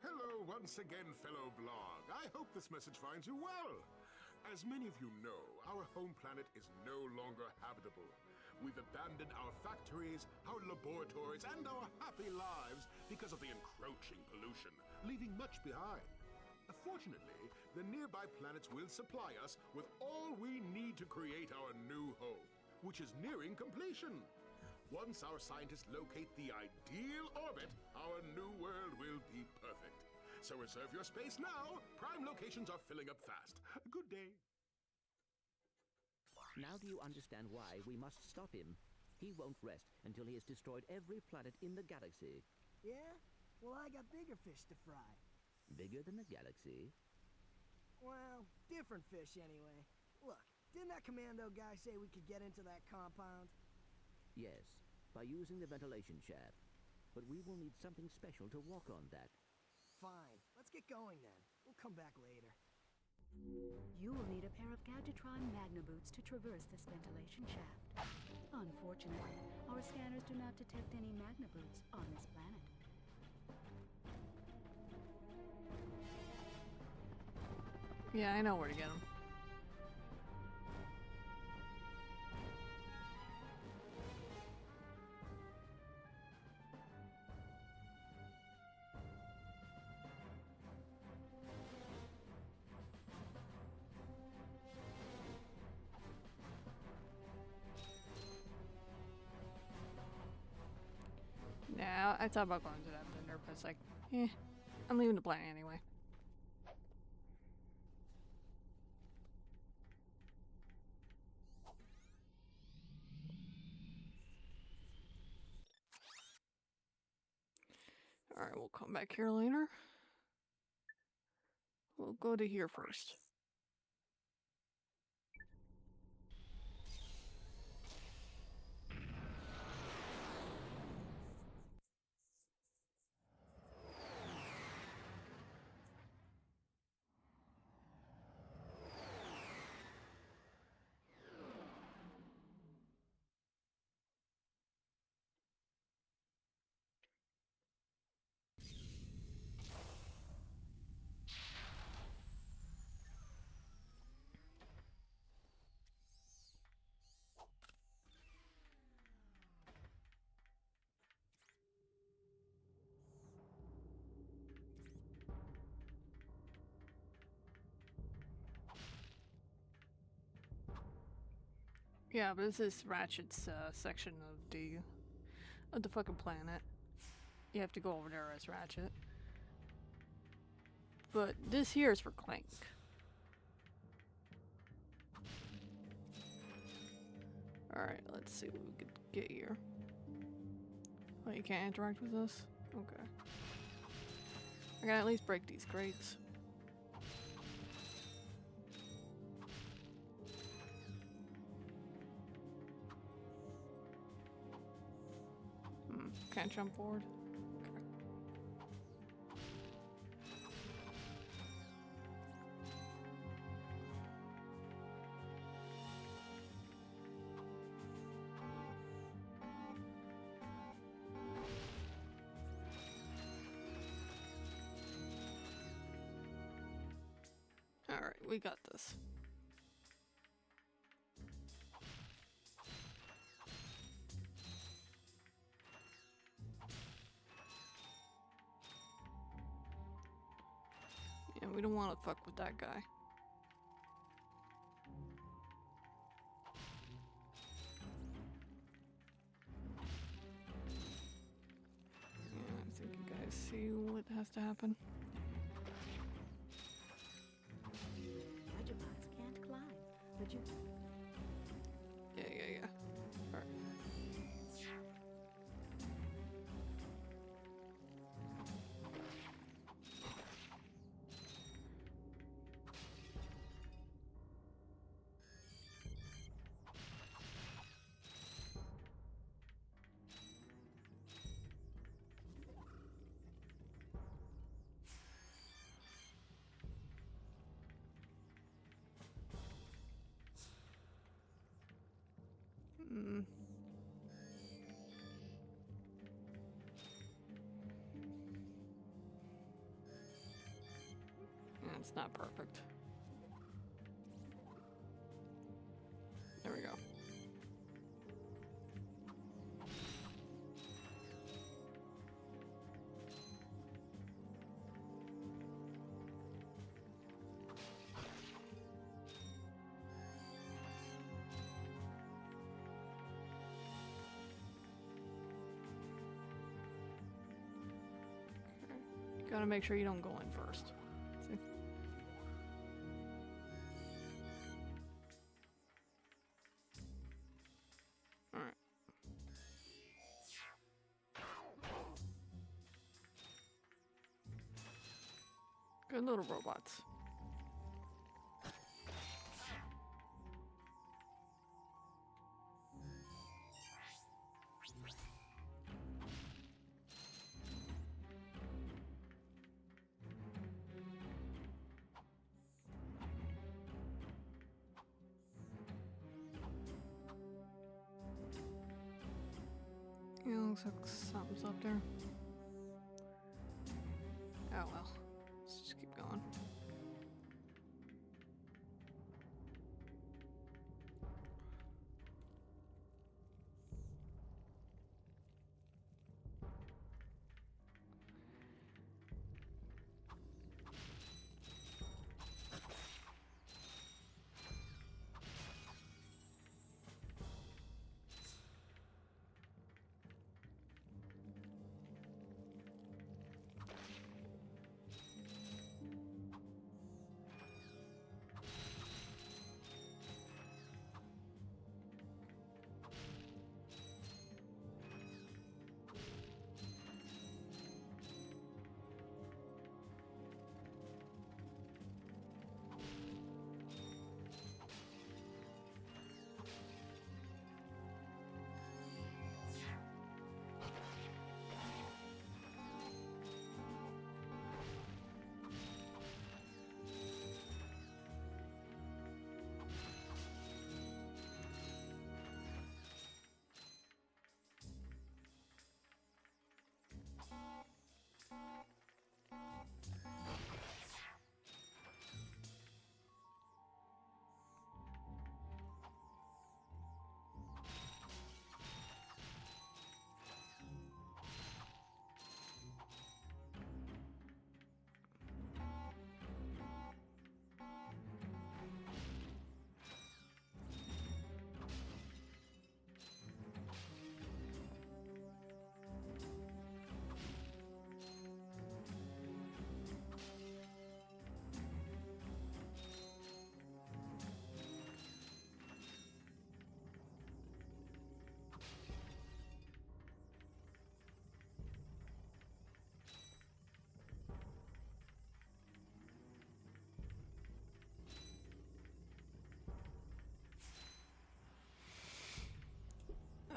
Hello once again, fellow blog. I hope this message finds you well. As many of you know, our home planet is no longer habitable. We've abandoned our factories, our laboratories, and our happy lives because of the encroaching pollution, leaving much behind. Fortunately, the nearby planets will supply us with all we need to create our new home, which is nearing completion. Once our scientists locate the ideal orbit, our new world will be perfect. So reserve your space now. Prime locations are filling up fast. Good day. Now do you understand why we must stop him? He won't rest until he has destroyed every planet in the galaxy. Yeah? Well, I got bigger fish to fry. Bigger than the galaxy? Well, different fish anyway. Look, didn't that commando guy say we could get into that compound? Yes, by using the ventilation shaft. But we will need something special to walk on that. Fine, let's get going then. We'll come back later. You will need a pair of Gadgetron MagneBoots to traverse this ventilation shaft. Unfortunately, our scanners do not detect any MagneBoots on this planet. Yeah, I know where to get them. Yeah, I thought about going to that vendor, but it's like, I'm leaving the planet anyway. Alright, we'll come back here later. We'll go to here first. Yeah, but this is Ratchet's section of the fucking planet. You have to go over there as Ratchet. But this here is for Clank. Alright, let's see what we could get here. Oh, you can't interact with us? Okay. I gotta at least break these crates. Can't jump forward. Okay. All right, we got this. And we don't want to fuck with that guy. Yeah, I think you guys see what has to happen. Jetpacks can't climb, but you... Yeah. Alright. Yeah, it's not perfect. There we go. Gotta make sure you don't go in first. See? Alright. Good little robots. Yeah, looks like something's up there. Oh well. Let's just keep going.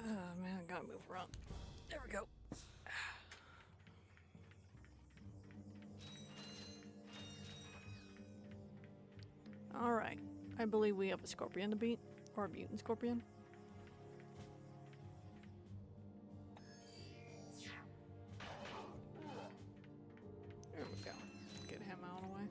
Oh man, I gotta move around. There we go. Alright. I believe we have a scorpion to beat. Or a mutant scorpion. There we go. Get him out of the way.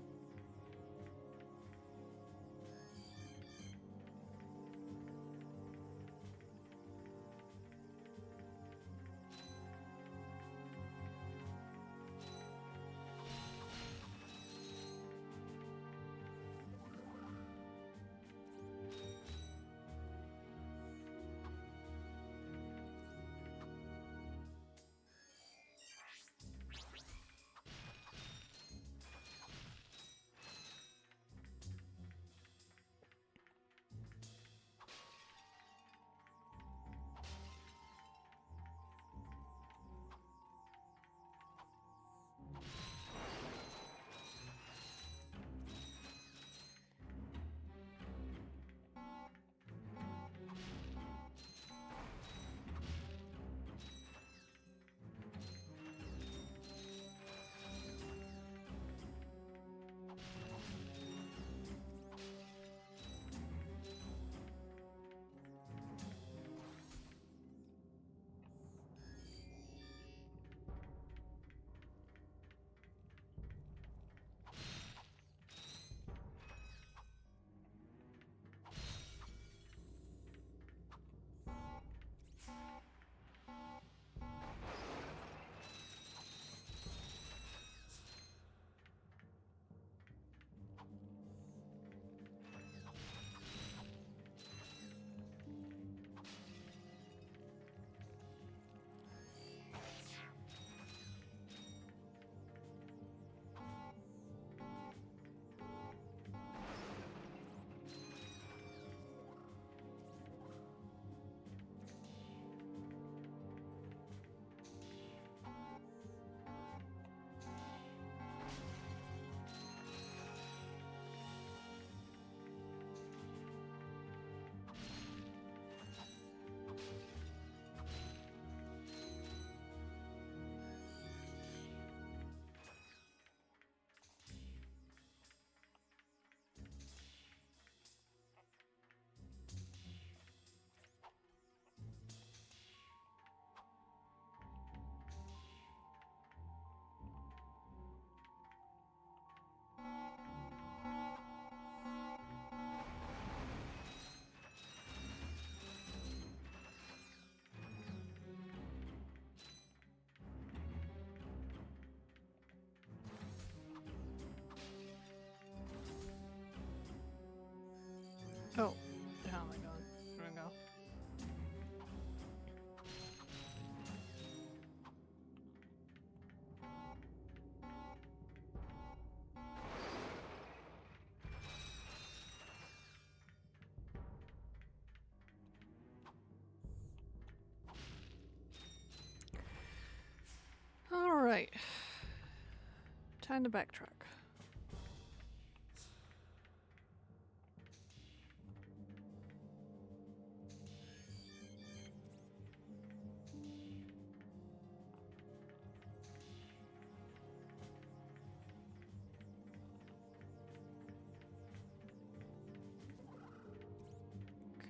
Time to backtrack.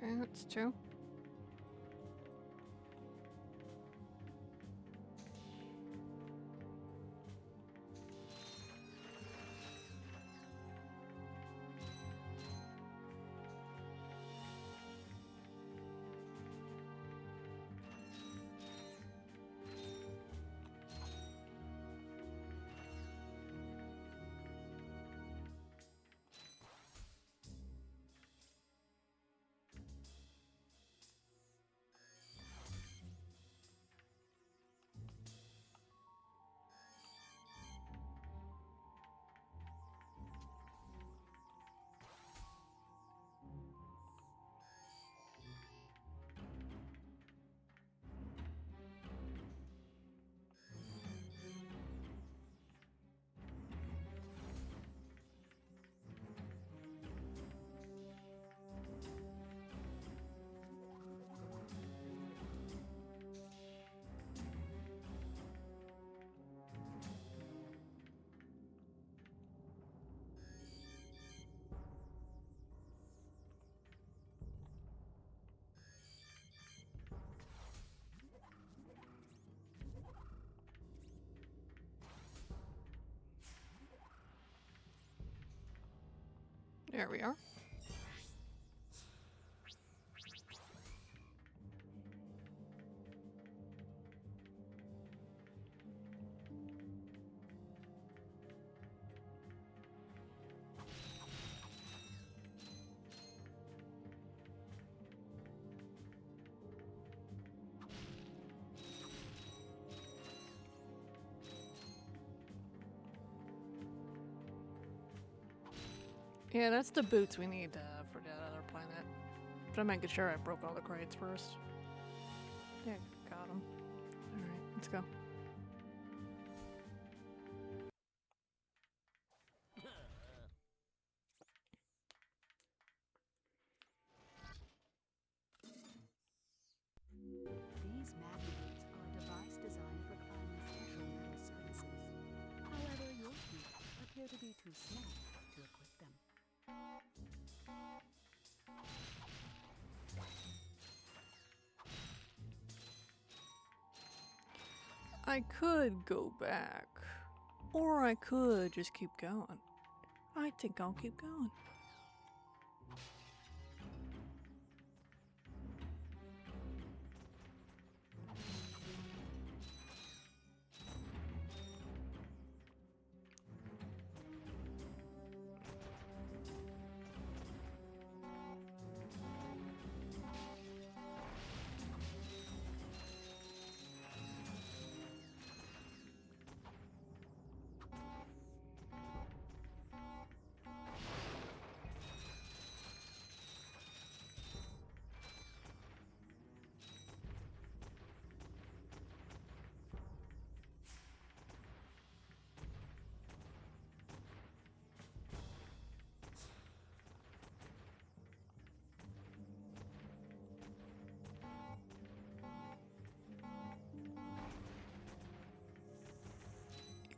Okay, that's two. There we are. Yeah, that's the boots we need for that other planet. But I'm making sure I broke all the crates first. Yeah, got them. Alright, let's go. These MagneBoots are a device designed for climbing special metal surfaces. However, your feet appear to be too small to equip them. I could go back. Or I could just keep going. I think I'll keep going.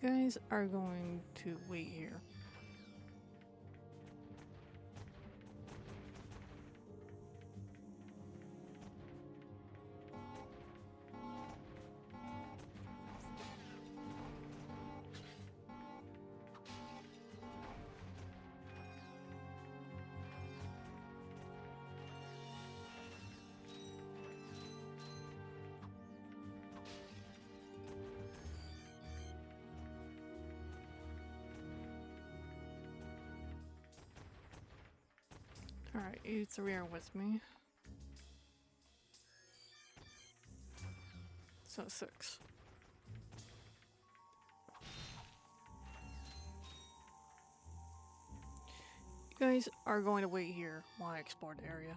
You guys are going to wait here. Alright, you three are with me. So 6. You guys are going to wait here while I explore the area.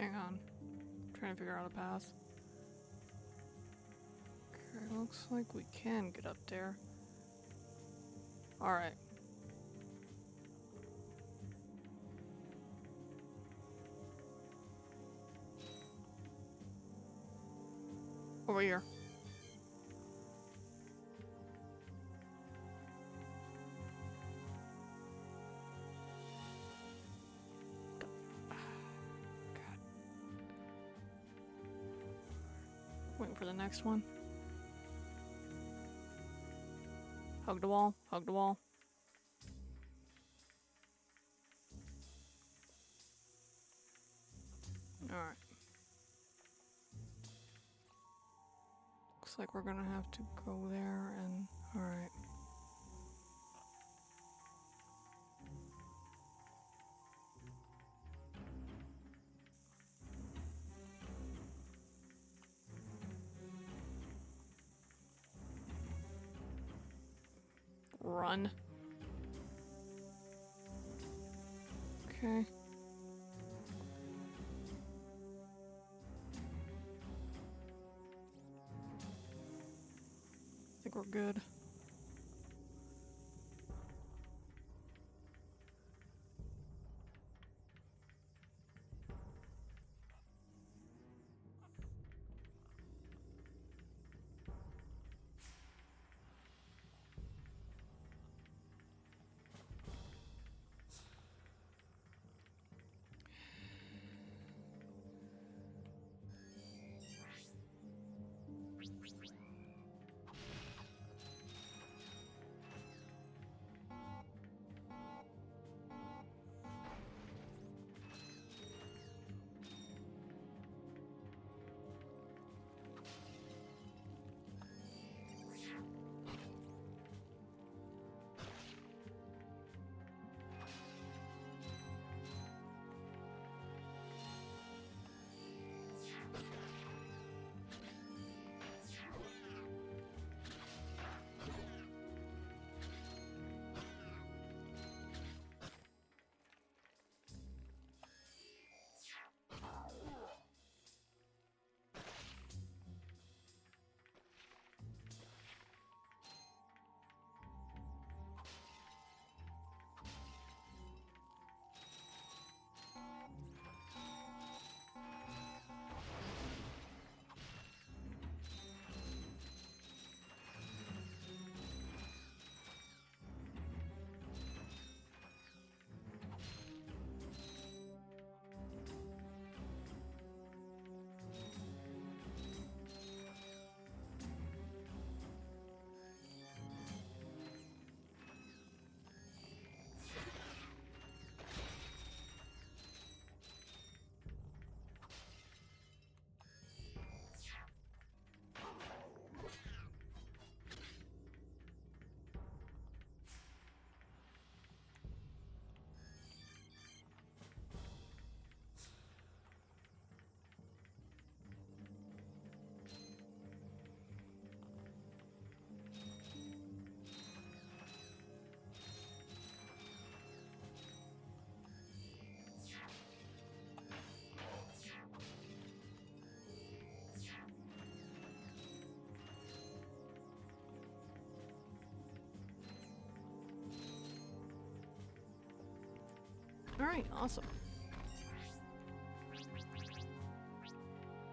Hang on. Trying to figure out a path. Okay, looks like we can get up there. Alright. Over here. God. Waiting for the next one. Hug the wall. Hug the wall. Alright. Looks like we're gonna have to go there and... Alright. Run. Okay. I think we're good. Alright, awesome.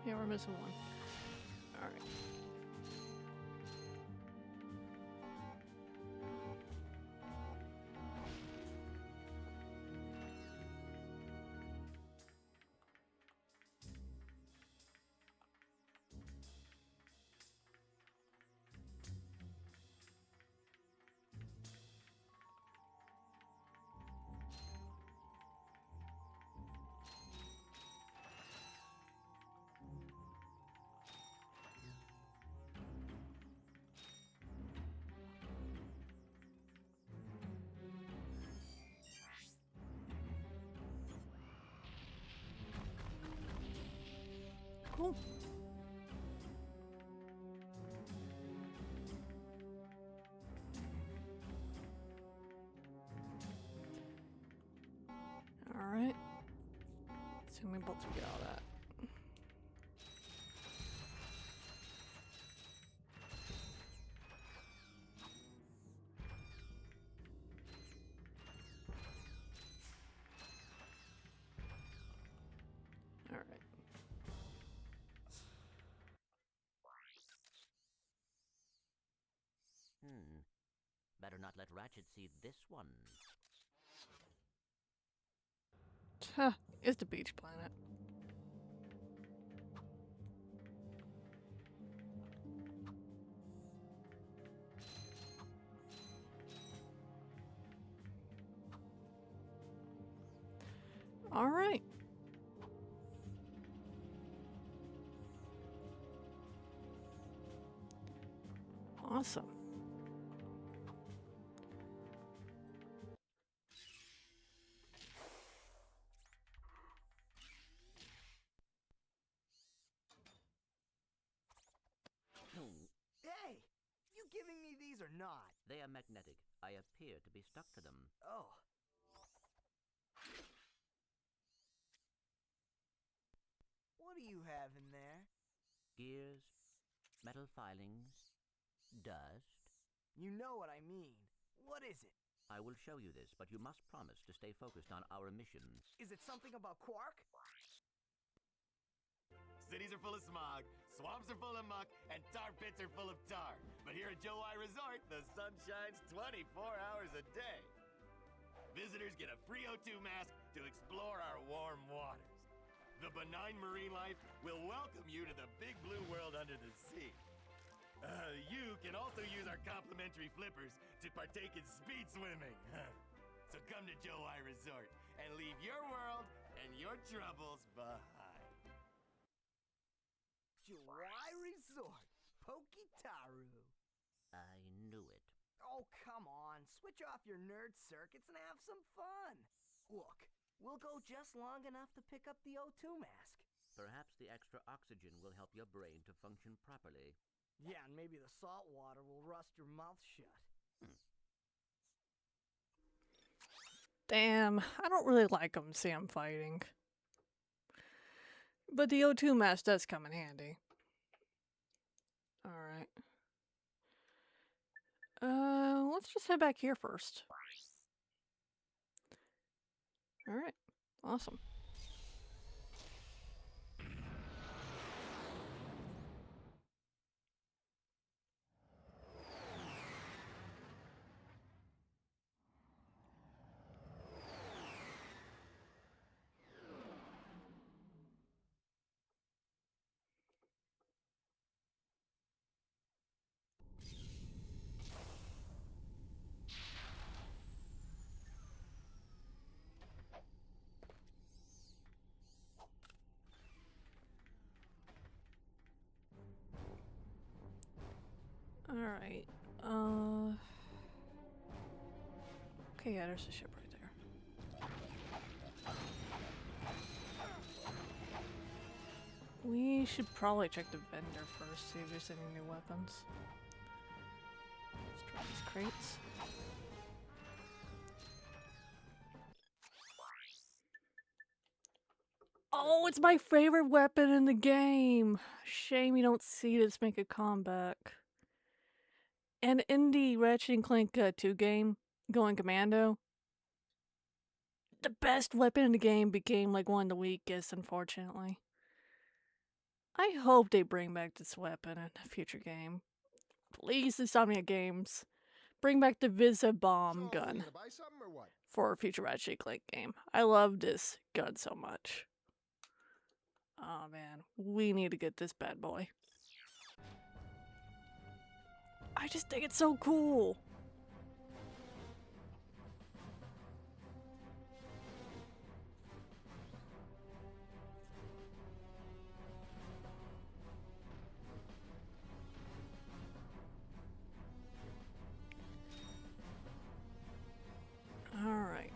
Yeah, we're missing one. Alright. Cool. Alright. Cinnamon bolts will get all that. Alright. Better not let Ratchet see this one. Huh, it's the beach planet. All right. Awesome. Hey! You giving me these or not? They are magnetic. I appear to be stuck to them. Oh. What do you have in there? Gears, metal filings, dust. You know what I mean. What is it? I will show you this, but you must promise to stay focused on our mission. Is it something about Quark? Cities are full of smog, swamps are full of muck, and tar pits are full of tar. But here at Joe I Resort, the sun shines 24 hours a day. Visitors get a free O2 mask to explore our warm waters. The benign marine life will welcome you to the big blue world under the sea. You can also use our complimentary flippers to partake in speed swimming. So come to Joe I Resort and leave your world and your troubles behind. Joai Resort, Pokitaru. I knew it. Oh, come on. Switch off your nerd circuits and have some fun. Look, we'll go just long enough to pick up the O2 mask. Perhaps the extra oxygen will help your brain to function properly. Yeah, and maybe the salt water will rust your mouth shut. Damn, I don't really like them see I'm fighting. But the O2 mask does come in handy. Alright. Let's just head back here first. Alright, awesome. Alright, okay, yeah, there's a ship right there. We should probably check the vendor first, see if there's any new weapons. Let's try these crates. Oh, it's my favorite weapon in the game! Shame you don't see this make a comeback. And in the Ratchet and Clank 2 game, Going Commando, the best weapon in the game became like one of the weakest, unfortunately. I hope they bring back this weapon in a future game. Please, Insomnia Games, bring back the Visa Bomb gun gonna buy something or what? for a future Ratchet and Clank game. I love this gun so much. Oh man, we need to get this bad boy. I just think it's so cool. All right.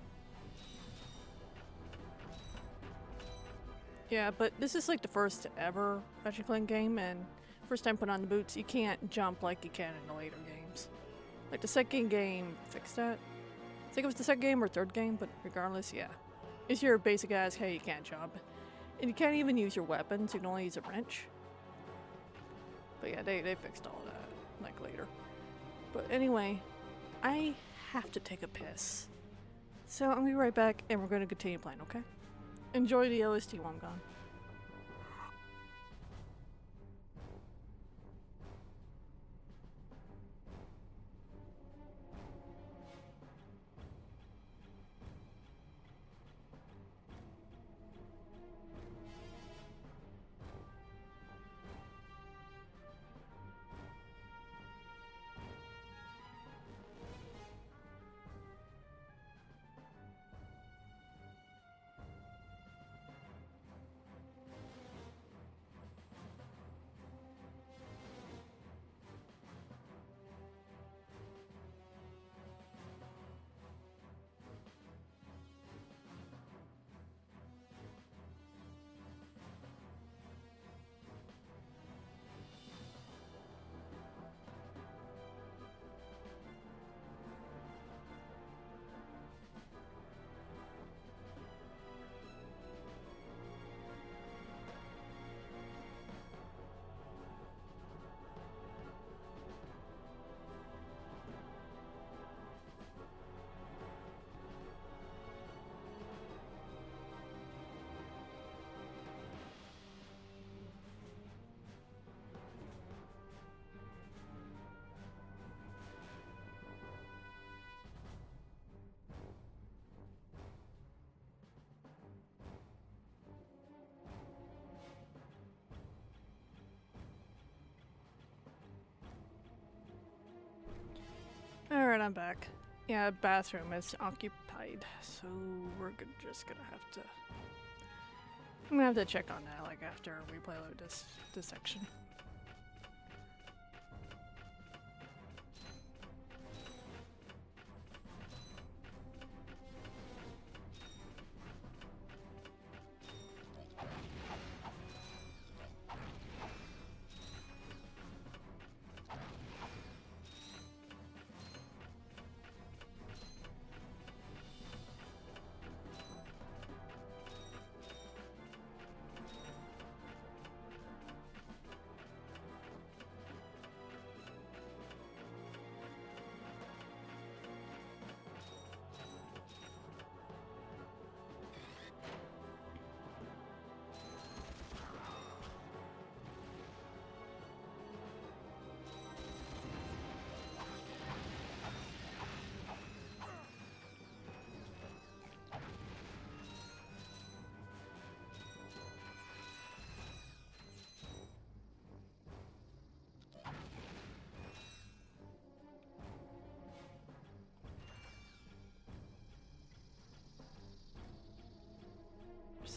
Yeah, but this is like the first ever Ratchet and Clank game, and first time putting on the boots, you can't jump like you can in the later games. Like the second game fixed that. I think it was the second game or third game, but regardless, yeah. It's your basic ass, hey, you can't jump. And you can't even use your weapons, you can only use a wrench. But yeah, they fixed all that, like, later. But anyway, I have to take a piss. So I'm gonna be right back, and we're gonna continue playing, okay? Enjoy the OST while I'm gone. Alright, I'm back. Yeah, bathroom is occupied, so we're just gonna have to... I'm gonna have to check on that, like, after we play this section.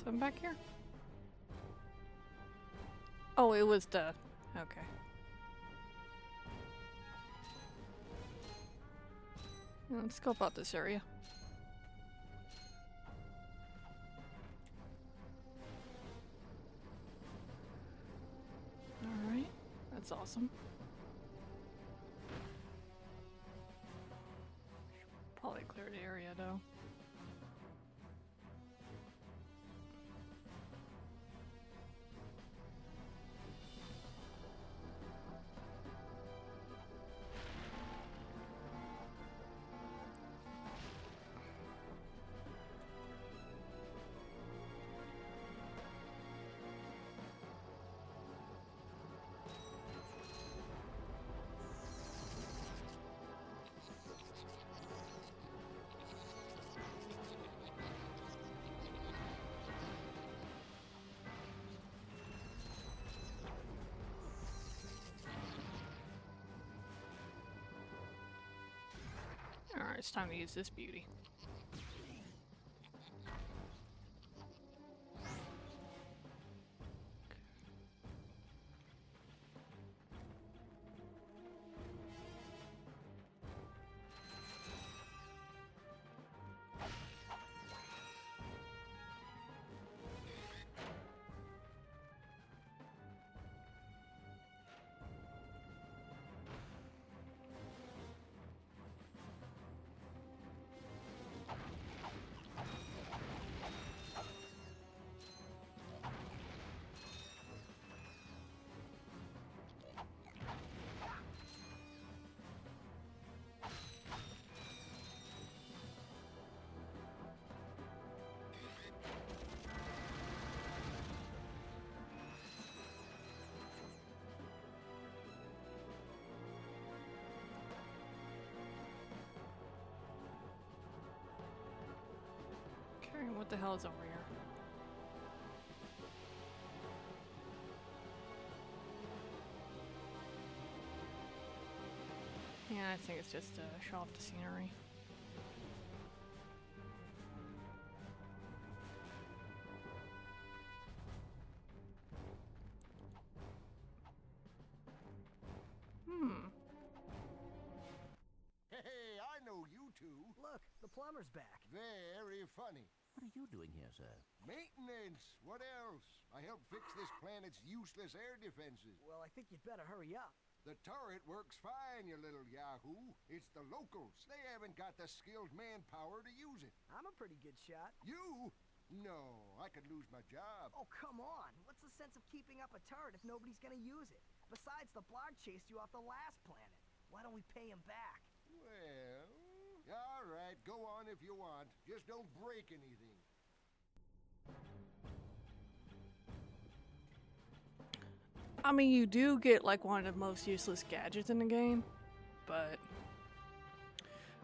Some back here? Oh, it was the... Okay. Let's scope out this area. Alright, that's awesome. Probably clear the area though. Alright, it's time to use this beauty. Alright, what the hell is over here? Yeah, I think it's just to show off the scenery. Hey, I know you two. Look, the plumber's back. Very funny. What are you doing here, sir? Maintenance. What else? I helped fix this planet's useless air defenses. Well, I think you'd better hurry up. The turret works fine, you little yahoo. It's the locals. They haven't got the skilled manpower to use it. I'm a pretty good shot. You? No, I could lose my job. Oh, come on. What's the sense of keeping up a turret if nobody's gonna use it? Besides, the blog chased you off the last planet. Why don't we pay him back? Well, all right, go on if you want. Just don't break anything. I mean, you do get like one of the most useless gadgets in the game, but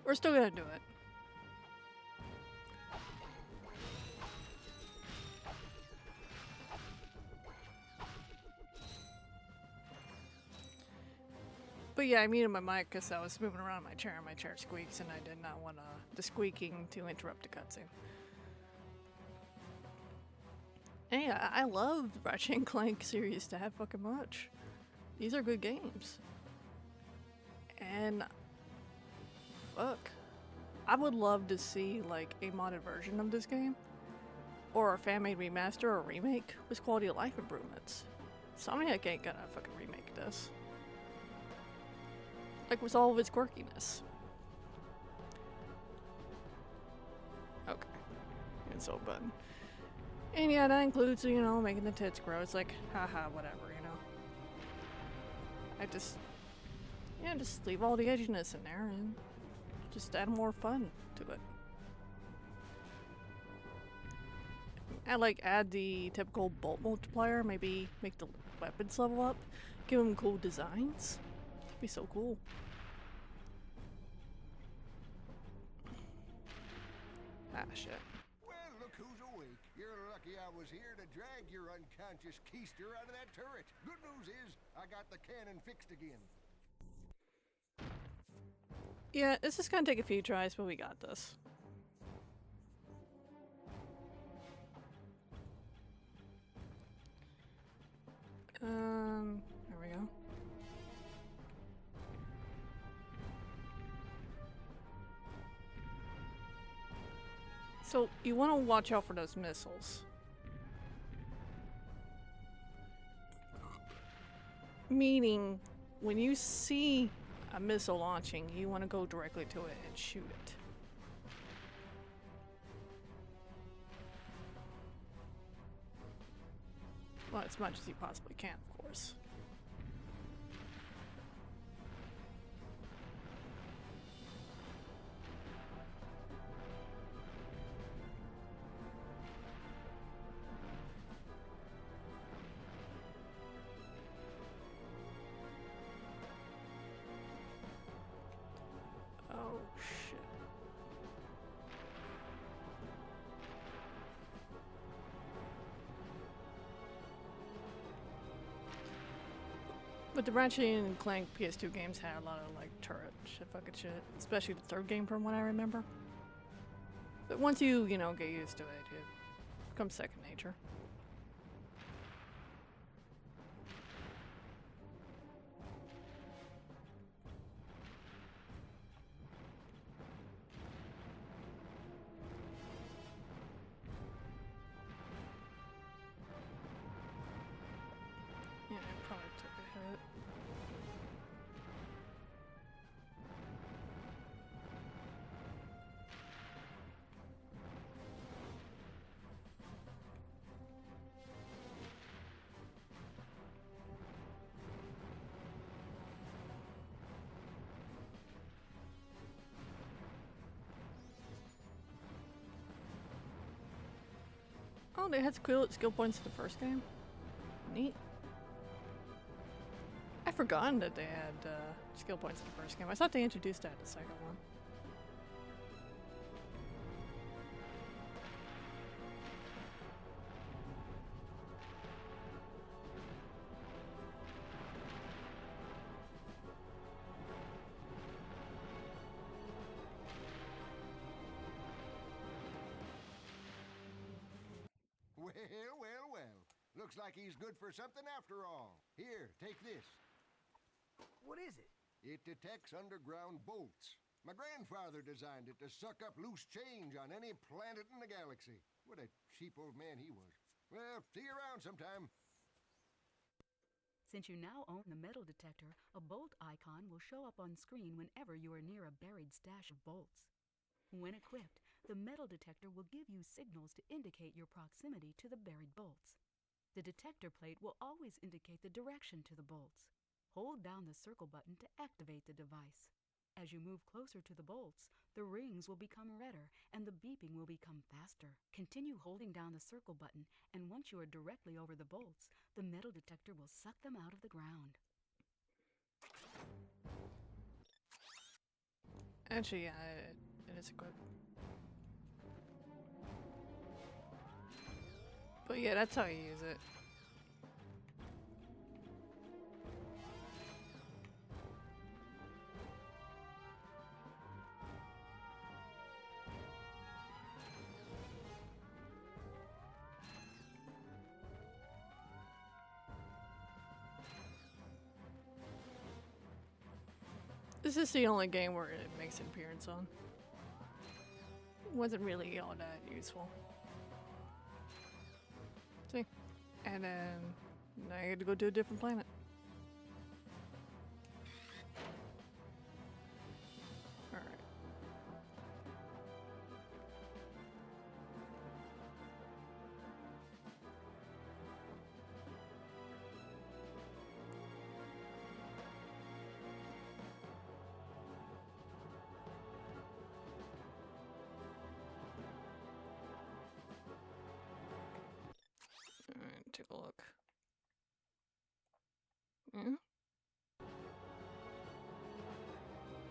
we're still gonna do it. But yeah, I muted my mic because I was moving around my chair and my chair squeaks, and I did not want the squeaking to interrupt the cutscene. Hey, I love the Ratchet and Clank series to have fucking much. These are good games. And fuck, I would love to see like a modded version of this game, or a fan-made remaster or remake with quality of life improvements. Insomniac ain't gonna fucking remake this. Like with all of its quirkiness. Okay, insult button. And yeah, that includes, you know, making the tits grow. It's like, haha, whatever, you know. I just, yeah, just leave all the edginess in there and just add more fun to it. And like, add the typical bolt multiplier, maybe make the weapons level up, give them cool designs. That'd be so cool. Ah, shit. Well, look who's awake. You're lucky I was here to drag your unconscious keister out of that turret. Good news is, I got the cannon fixed again. Yeah, this is gonna take a few tries, but we got this. There we go. So, you want to watch out for those missiles. Meaning, when you see a missile launching, you want to go directly to it and shoot it. Well, as much as you possibly can, of course. Oh, shit. But the Ratchet and Clank PS2 games had a lot of like turret shit, fucking shit. Especially the third game from what I remember. But once you know, get used to it, it becomes second nature. Yeah, I probably took a hit. Oh, they had skill points in the first game? Neat. I'd forgotten that they had skill points in the first game. I thought they introduced that in the second one. Well, well, well. Looks like he's good for something after all. Here, take this. What is it? It detects underground bolts. My grandfather designed it to suck up loose change on any planet in the galaxy. What a cheap old man he was. Well, see you around sometime. Since you now own the metal detector, a bolt icon will show up on screen whenever you are near a buried stash of bolts. When equipped, the metal detector will give you signals to indicate your proximity to the buried bolts. The detector plate will always indicate the direction to the bolts. Hold down the circle button to activate the device. As you move closer to the bolts, the rings will become redder and the beeping will become faster. Continue holding down the circle button, and once you are directly over the bolts, the metal detector will suck them out of the ground. Actually, yeah, it is equipped. But yeah, that's how you use it. This is the only game where it makes an appearance on. Wasn't really all that useful. See? And then now I had to go to a different planet. Alright. Alright, take a look. Yeah.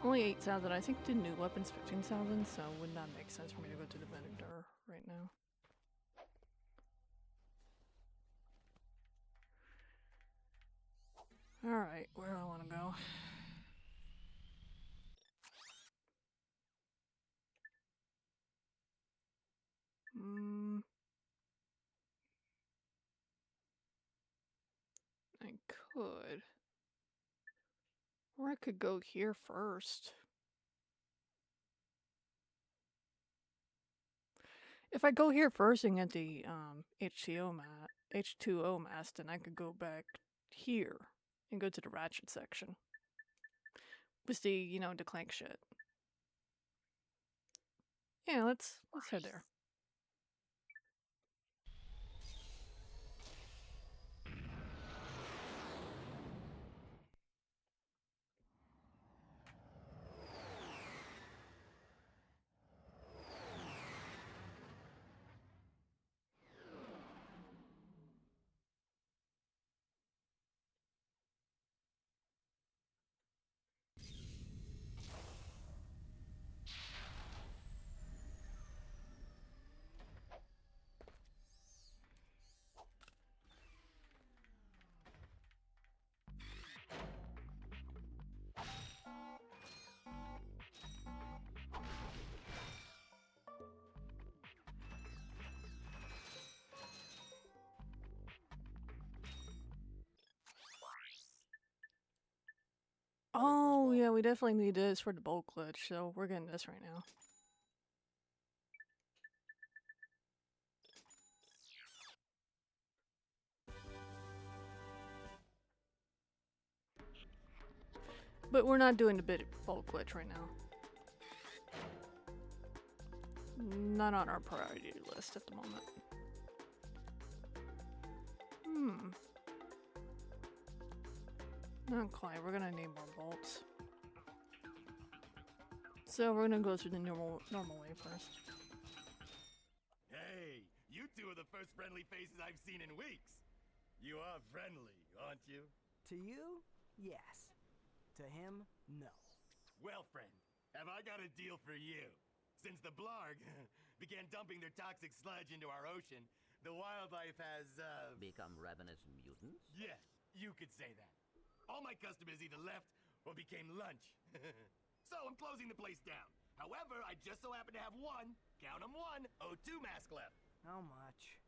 Only 8,000. I think the new weapon's 15,000, so it would not make sense for me to go to the vendor right now. Alright, where do I want to go? I could. Or I could go here first. If I go here first and get the H2O mask, then I could go back here and go to the Ratchet section. With the, the Clank shit. Yeah, let's head there. Oh, yeah, we definitely need this for the bolt glitch, so we're getting this right now. But we're not doing the bolt glitch right now. Not on our priority list at the moment. Not quite. We're gonna need more bolts. So we're gonna go through the normal way first. Hey, you two are the first friendly faces I've seen in weeks. You are friendly, aren't you? To you, yes. To him, no. Well, friend, have I got a deal for you? Since the Blarg began dumping their toxic sludge into our ocean, the wildlife has, Become ravenous mutants? Yeah, you could say that. All my customers either left or became lunch. So I'm closing the place down. However, I just so happen to have one, count 'em one, O2 mask left. How much?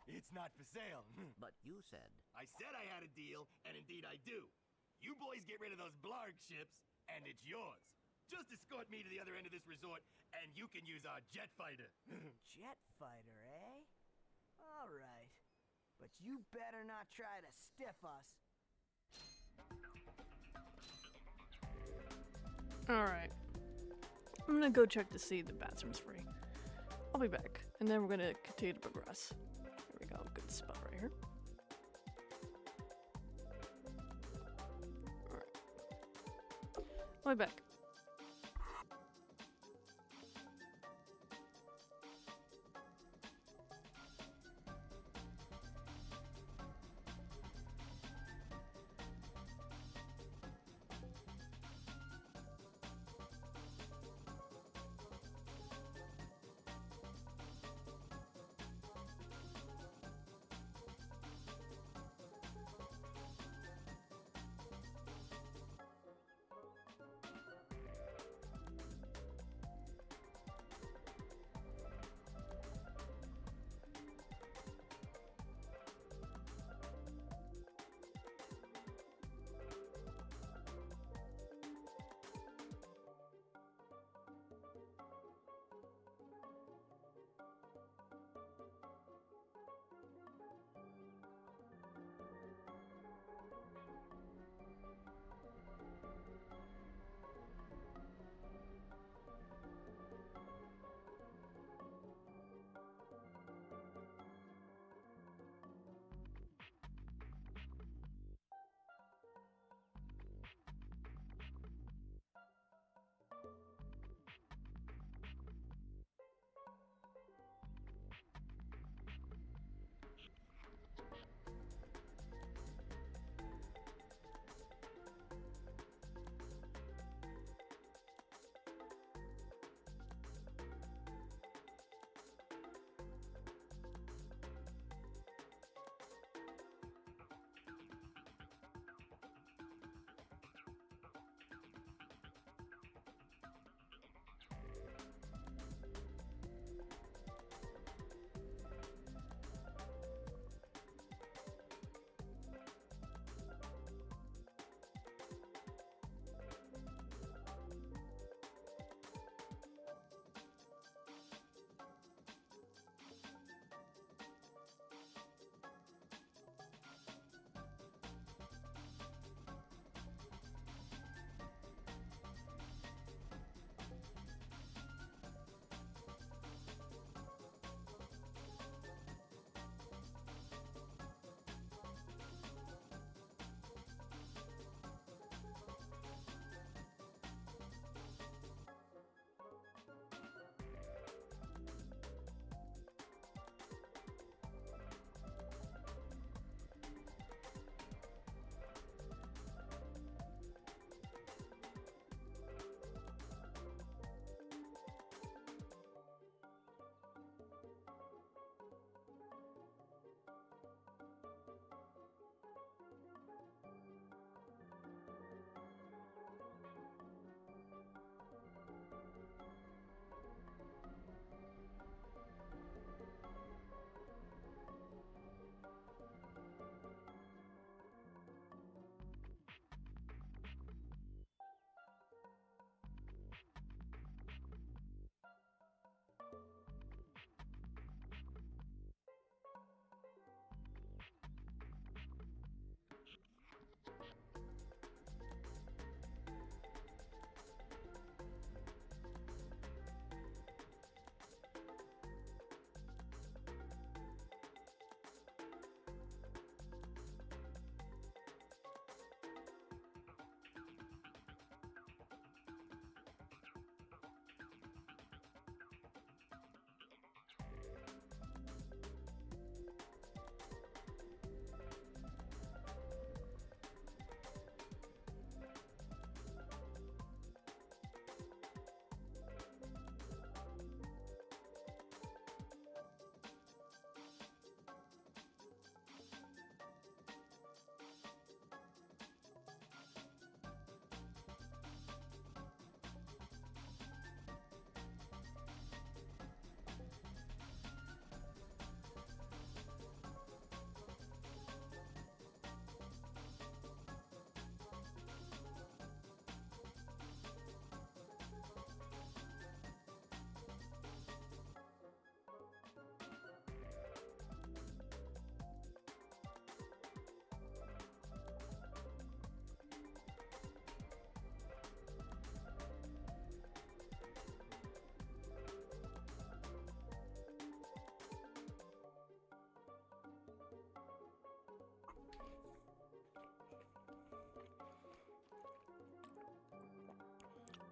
It's not for sale. But you said... I said I had a deal, and indeed I do. You boys get rid of those blarg ships, and it's yours. Just escort me to the other end of this resort, and you can use our jet fighter. Jet fighter, eh? All right. But you better not try to stiff us. Alright. I'm gonna go check to see if the bathroom's free. I'll be back, and then we're gonna continue to progress. There we go, good spot right here. Alright. I'll be back.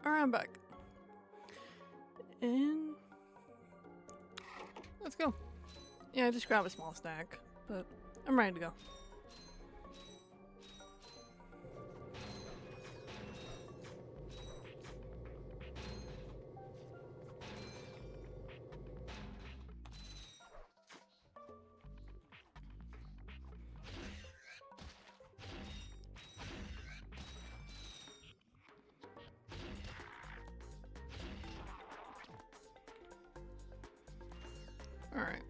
Alright, I'm back. And let's go. Yeah, just grab a small snack, but I'm ready to go. Alright.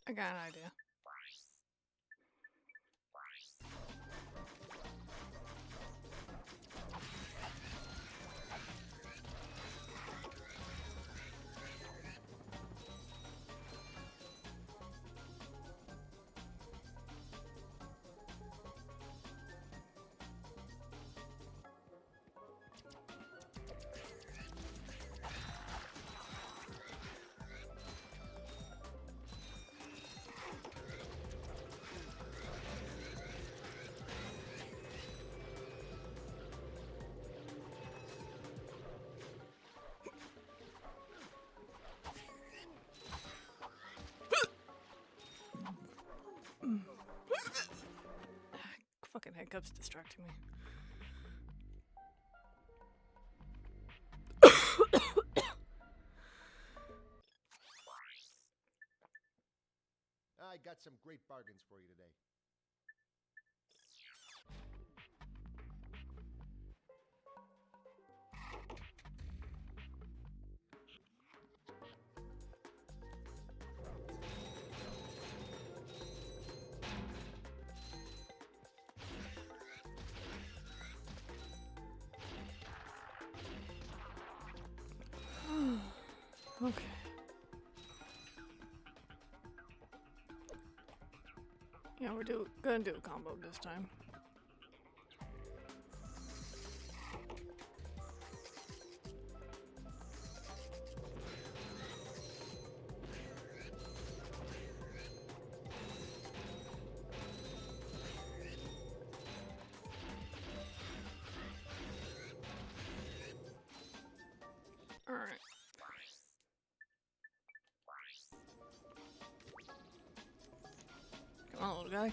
I got an idea. Fucking hiccups distracting me. I got some great bargains for you today. Okay. Yeah, we're gonna do a combo this time. All right. Come on, little guy.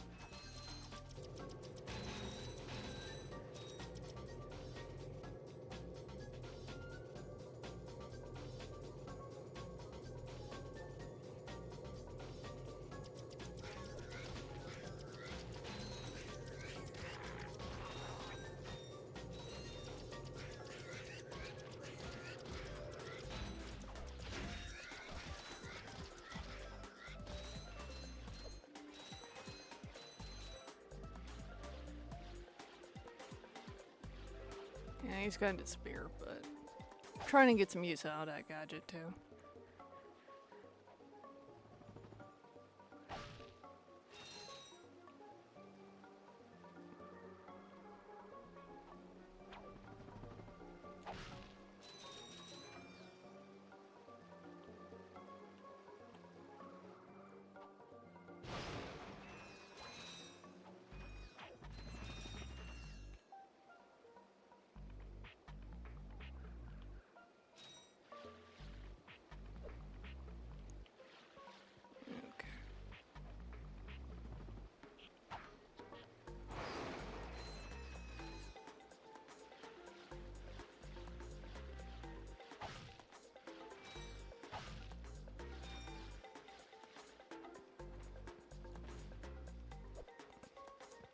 Yeah, he's gonna disappear, but I'm trying to get some use out of that gadget too.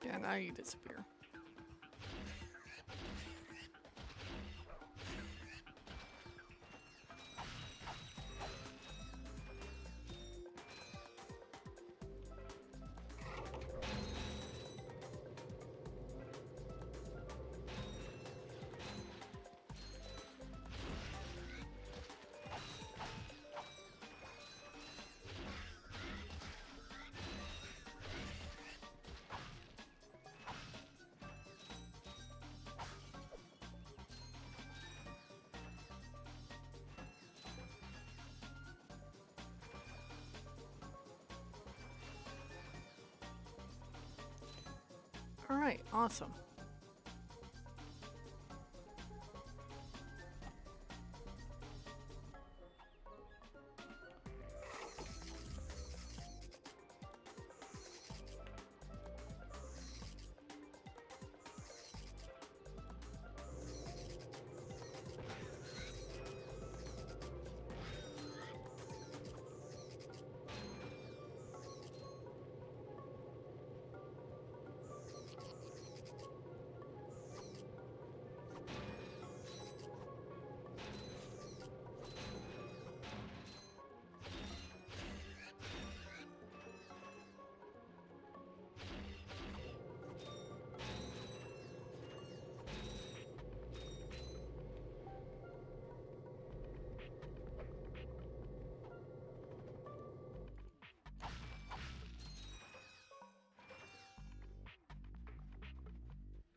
Yeah, now you disappear. Alright, awesome.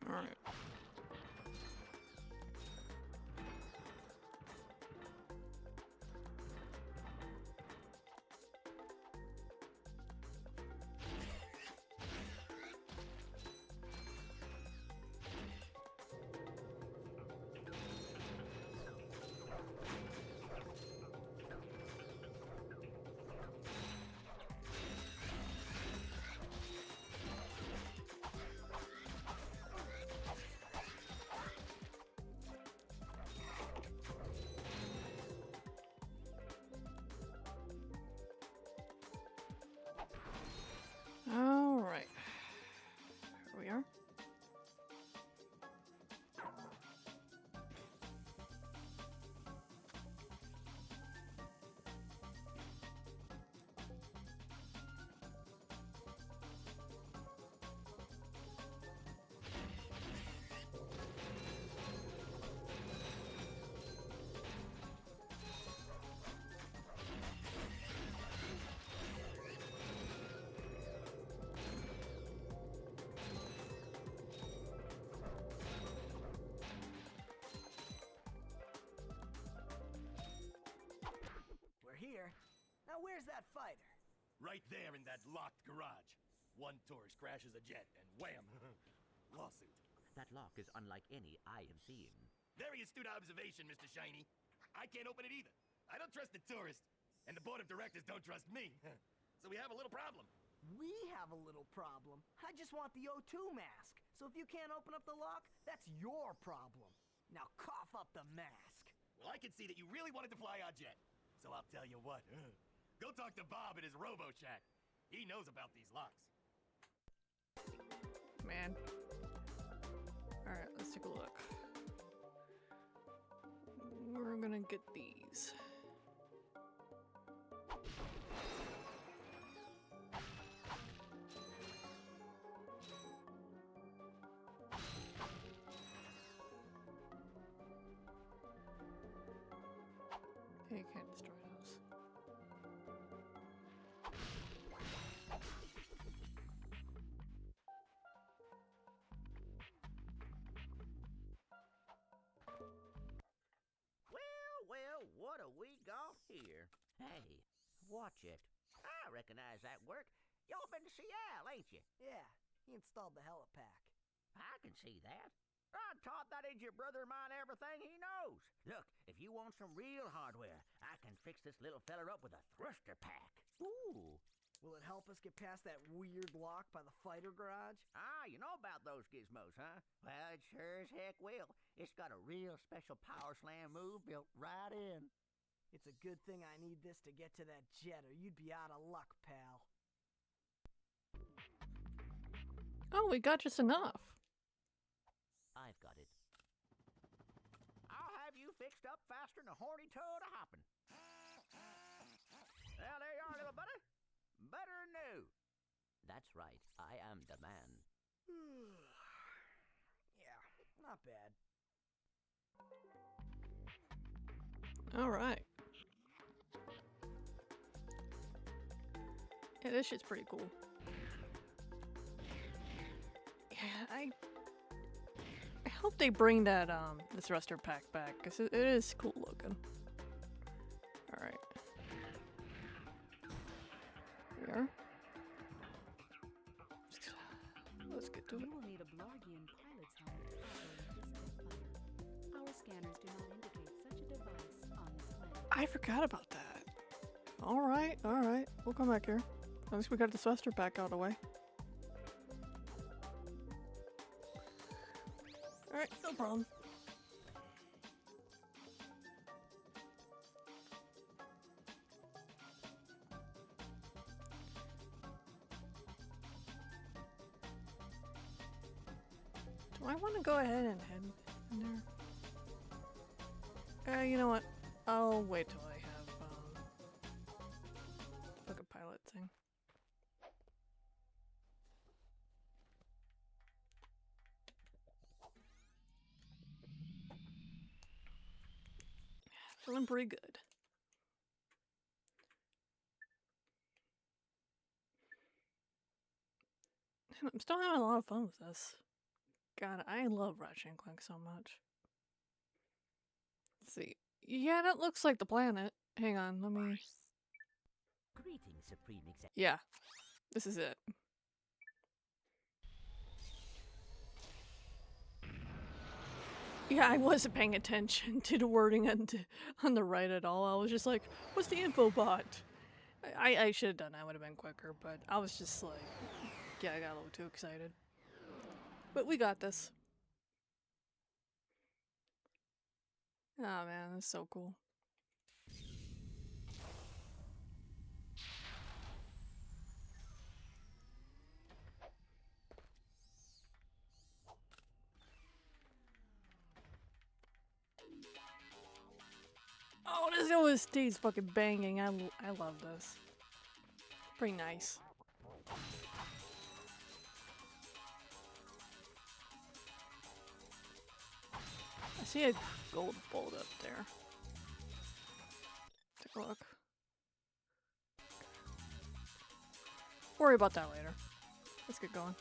Alright. Alright. Here we are. We're here. Now where's that fighter? Right there in that locked garage. One tourist crashes a jet and wham! Lawsuit. That lock is unlike any I have seen. Very astute observation, Mr. Shiny. I can't open it either. I don't trust the tourist, and the board of directors don't trust me. So we have a little problem. We have a little problem. I just want the O2 mask. So if you can't open up the lock, that's your problem. Now cough up the mask. Well, I can see that you really wanted to fly our jet. So I'll tell you what. Go talk to Bob at his Robo Shack. He knows about these locks. Man. Alright, let's take a look. We're gonna get these. Okay, you can't destroy those. Well, what have we got here? Hey, watch it. I recognize that work. Y'all been to Seattle, ain't you? Yeah, he installed the helipack. I can see that. I taught that idiot brother of mine everything he knows. Look, if you want some real hardware, I can fix this little feller up with a thruster pack. Ooh. Will it help us get past that weird lock by the fighter garage? Ah, you know about those gizmos, huh? Well, it sure as heck will. It's got a real special power slam move built right in. It's a good thing I need this to get to that jet, or you'd be out of luck, pal. Oh, we got just enough. I've got it. I'll have you fixed up faster than a horny toad a hopping. Well, there you are, little buddy. Better than new. That's right. I am the man. Yeah, not bad. All right. Yeah, this shit's pretty cool. Yeah, I hope they bring that this thruster pack back, because it is cool looking. All right. Here we are. Let's get to it. You will need need a Blargian pilot's helmet to operate this Jetfighter. Our scanners do not indicate such a device on this planet. I forgot about that. Alright, alright. We'll come back here. At least we got the thruster pack out of the way. Alright, no problem. Do I want to go ahead and head in there? You know what? I'll wait till I have like a pilot thing. Feeling pretty good. And I'm still having a lot of fun with this. God, I love Ratchet and Clank so much. Let's see. Yeah, that looks like the planet. Hang on, let me... Greetings, Supreme Executive. Yeah, this is it. Yeah, I wasn't paying attention to the wording on the right at all. I was just like, what's the info bot? I should have done that, would have been quicker, but I was just like, yeah, I got a little too excited. But we got this. Oh man, that's so cool. Oh, this OST's fucking banging. I love this. Pretty nice. I see a gold bolt up there. Take a look. Worry about that later. Let's get going.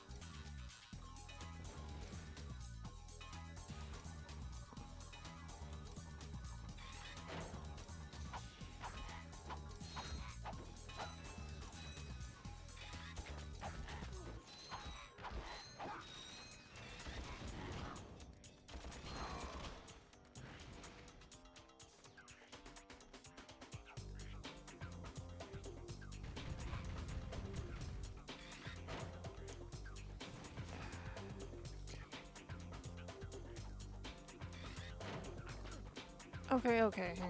Okay, okay, hang on.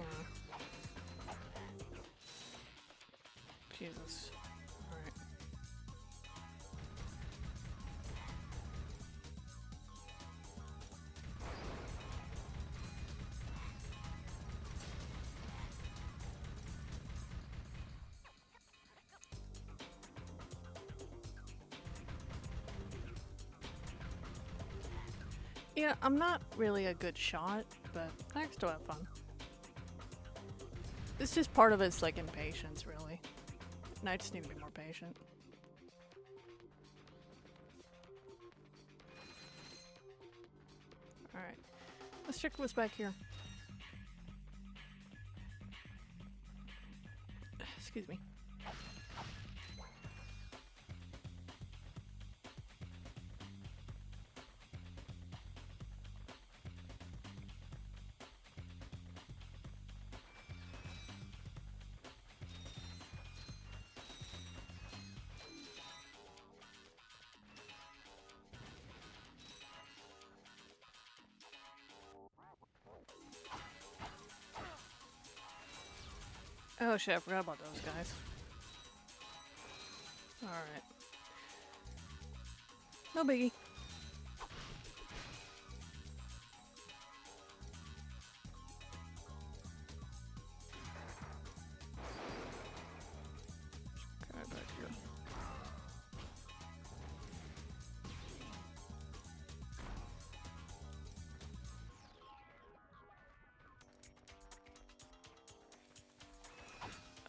Jesus. Alright. Yeah, I'm not really a good shot, but I can still have fun. It's just part of it's like impatience, really. And I just need to be more patient. Alright. Let's check what's back here. Excuse me. Oh shit, I forgot about those guys. Alright. No biggie. Guy back here.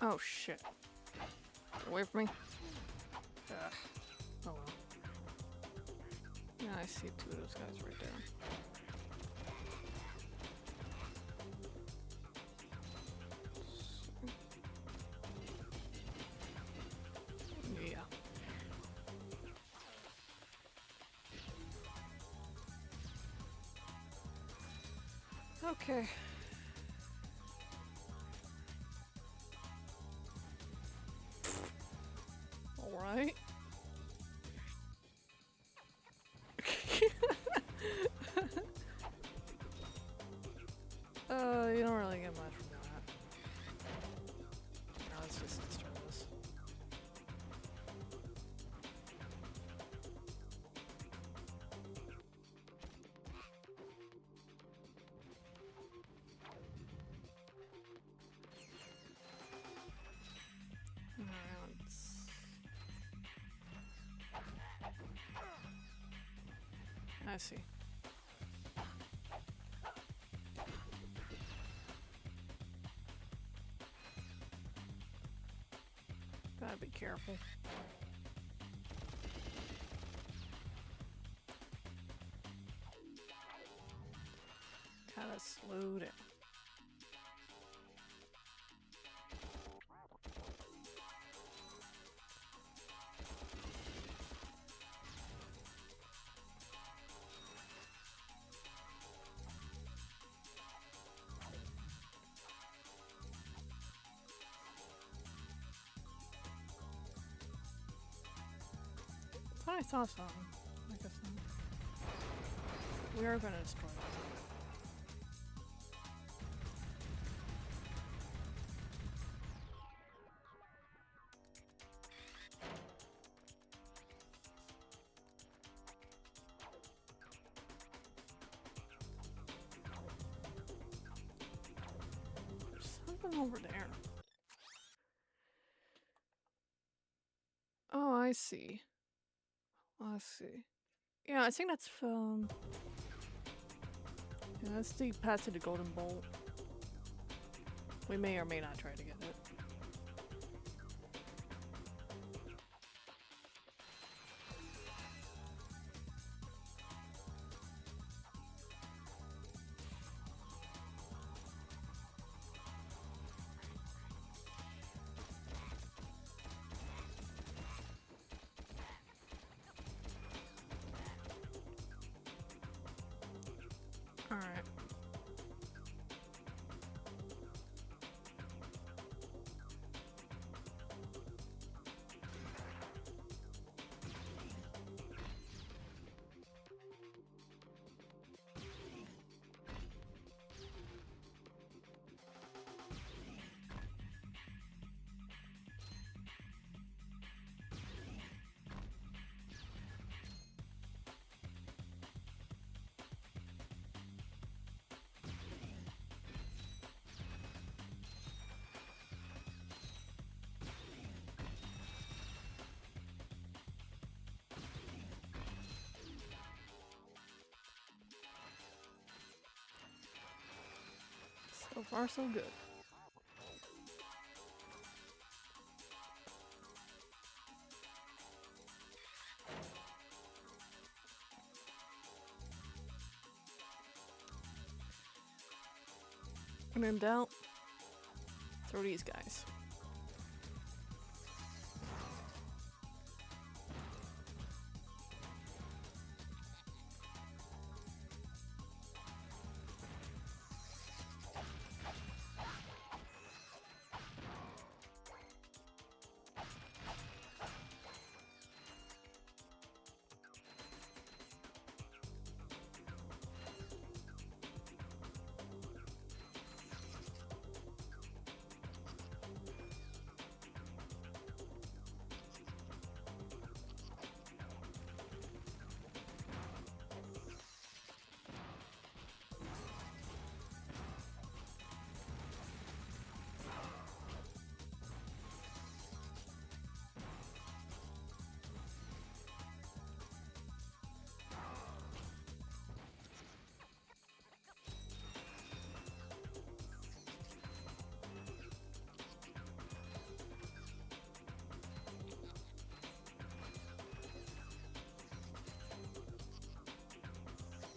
Oh shit. Get away from me. Ugh. Oh well. Yeah, I see two of those guys right there. Yeah. Okay. All right. You don't really get much from that. No, let's just start this. I see. Gotta be careful. Gotta slow down. I thought I saw something. I guess not. We are gonna destroy it. Something over there. Oh, I see. Let's see. Yeah, I think that's yeah, that's the path to the golden bolt. We may or may not try to get it. Alright. So far, so good. When in doubt, throw these guys.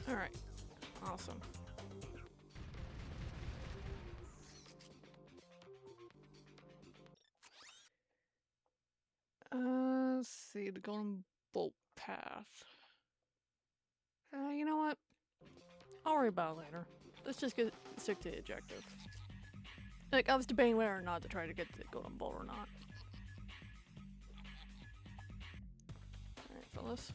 Alright. Awesome. Let's see, the golden bolt path. You know what? I'll worry about it later. let's just stick to the objective. Like, I was debating whether or not to try to get the golden bolt or not. Alright, fellas.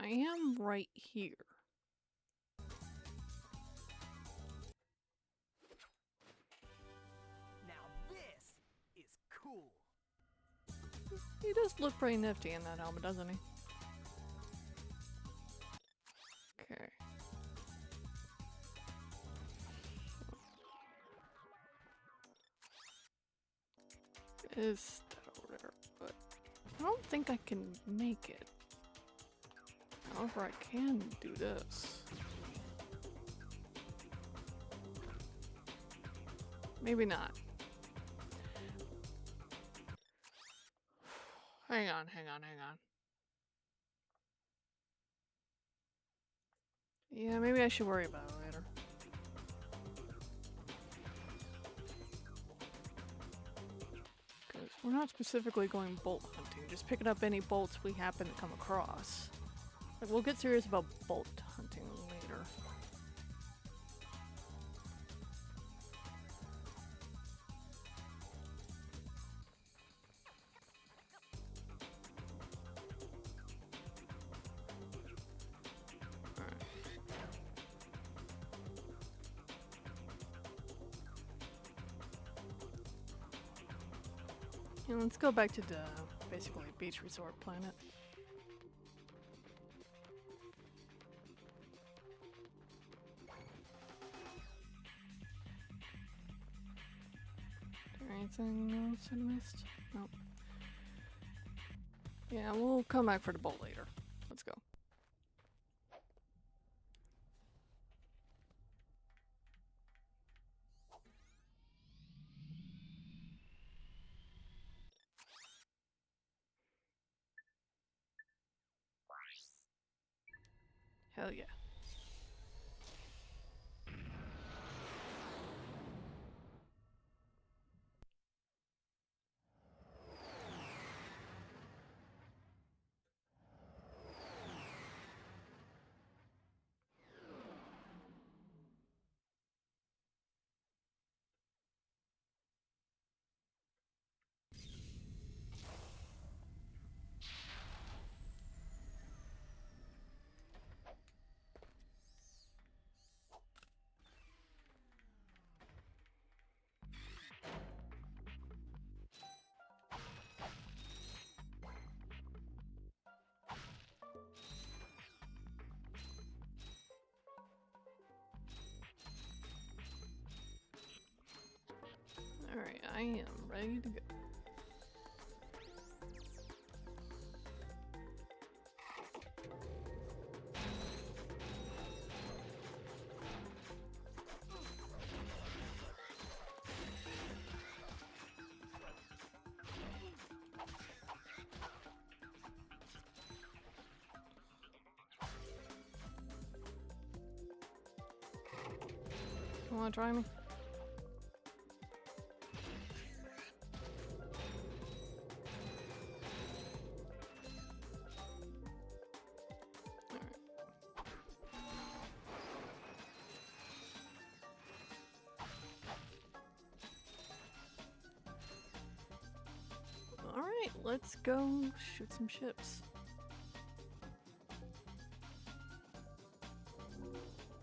I am right here. Now this is cool. He does look pretty nifty in that helmet, doesn't he? Okay. Is that over there? But I don't think I can make it. However, I can do this. Maybe not. Hang on. Yeah, maybe I should worry about it later. Because we're not specifically going bolt hunting, just picking up any bolts we happen to come across. Like, we'll get serious about bolt hunting later. Alright. And let's go back to the basically beach resort planet. Anything else I missed? Nope. Yeah, we'll come back for the bolt later. Let's go. Hell yeah. Alright, I am ready to go. You wanna try me? Alright, let's go shoot some ships.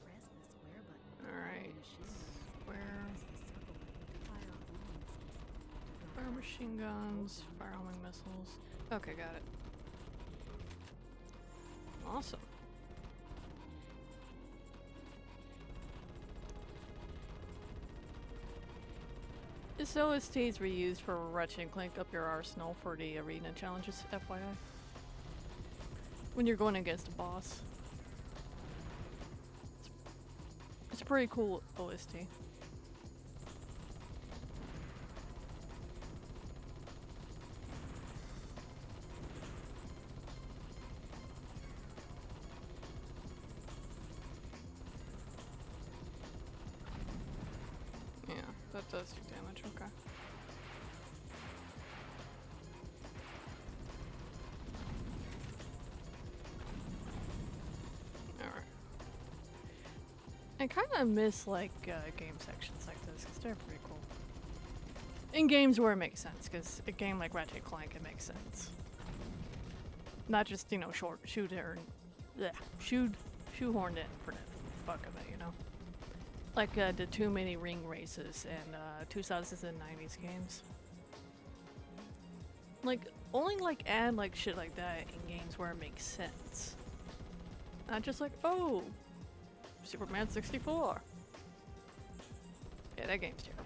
Press the square button. Alright. Fire machine guns, fire homing missiles. Okay, got it. Awesome. This OST is reused for Ratchet and Clank Up Your Arsenal for the arena challenges, FYI. When you're going against a boss. It's a pretty cool OST. Yeah, that does do damage, okay. Alright. I kind of miss, like, game sections like this, because they're pretty cool. In games where it makes sense, because a game like Ratchet and Clank, it makes sense. Not just, you know, shoehorned in for the fuck of it, you know? Like, the too many ring races and 2090s games. Like, only, like, add, like, shit like that in games where it makes sense. Not just like, oh, Superman 64. Yeah, that game's terrible.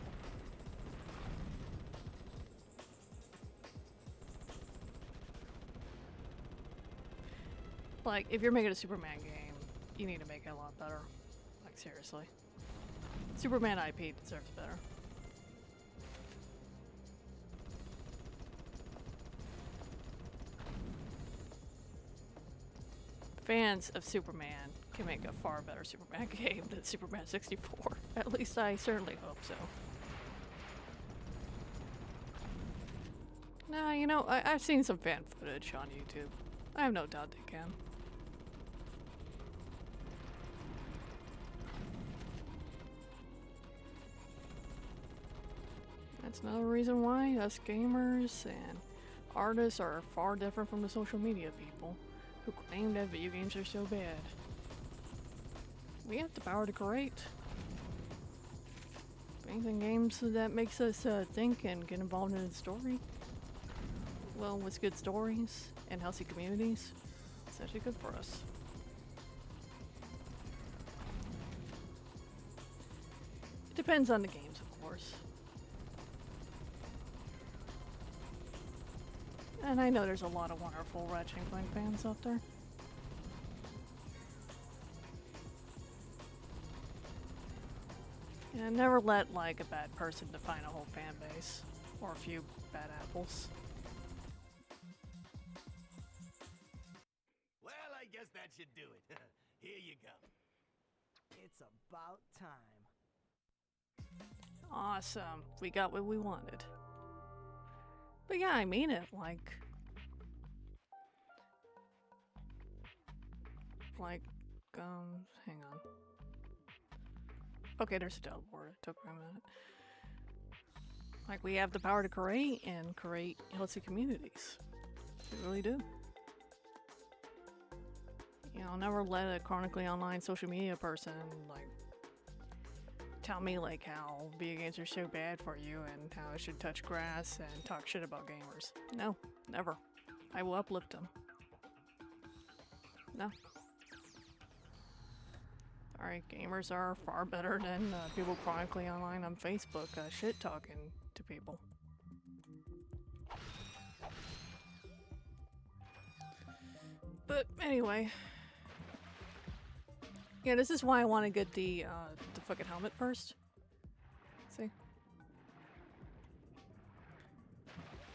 Like, if you're making a Superman game, you need to make it a lot better. Like, seriously. Superman IP deserves better. Fans of Superman can make a far better Superman game than Superman 64. At least I certainly hope so. Nah, you know, I've seen some fan footage on YouTube. I have no doubt they can. That's another reason why us gamers and artists are far different from the social media people who claim that video games are so bad. We have the power to create. If anything, games that makes us think and get involved in the story. Well, with good stories and healthy communities, it's actually good for us. It depends on the games, of course. And I know there's a lot of wonderful Ratchet and Clank fans out there. And never let, like, a bad person define a whole fan base. Or a few bad apples. Well, I guess that should do it. Here you go. It's about time. Awesome. We got what we wanted. But yeah, I mean it, like... hang on. Okay, there's a teleport. It took me a minute. Like, we have the power to create and create healthy communities. We really do. You know, never let a chronically online social media person, like, tell me, like, how video games are so bad for you and how I should touch grass and talk shit about gamers. No, never. I will uplift them. No. Alright, gamers are far better than people chronically online on Facebook shit talking to people. But anyway. Yeah, this is why I want to get the fucking helmet first. See?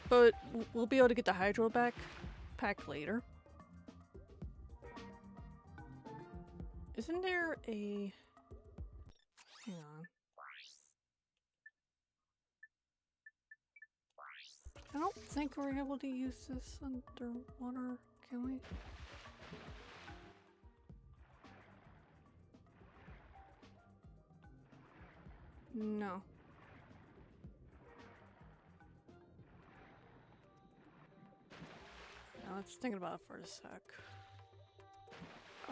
But we'll be able to get the Hydro pack later. Isn't there a... Hang on. I don't think we're able to use this underwater, can we? No. Now let's think about it for a sec.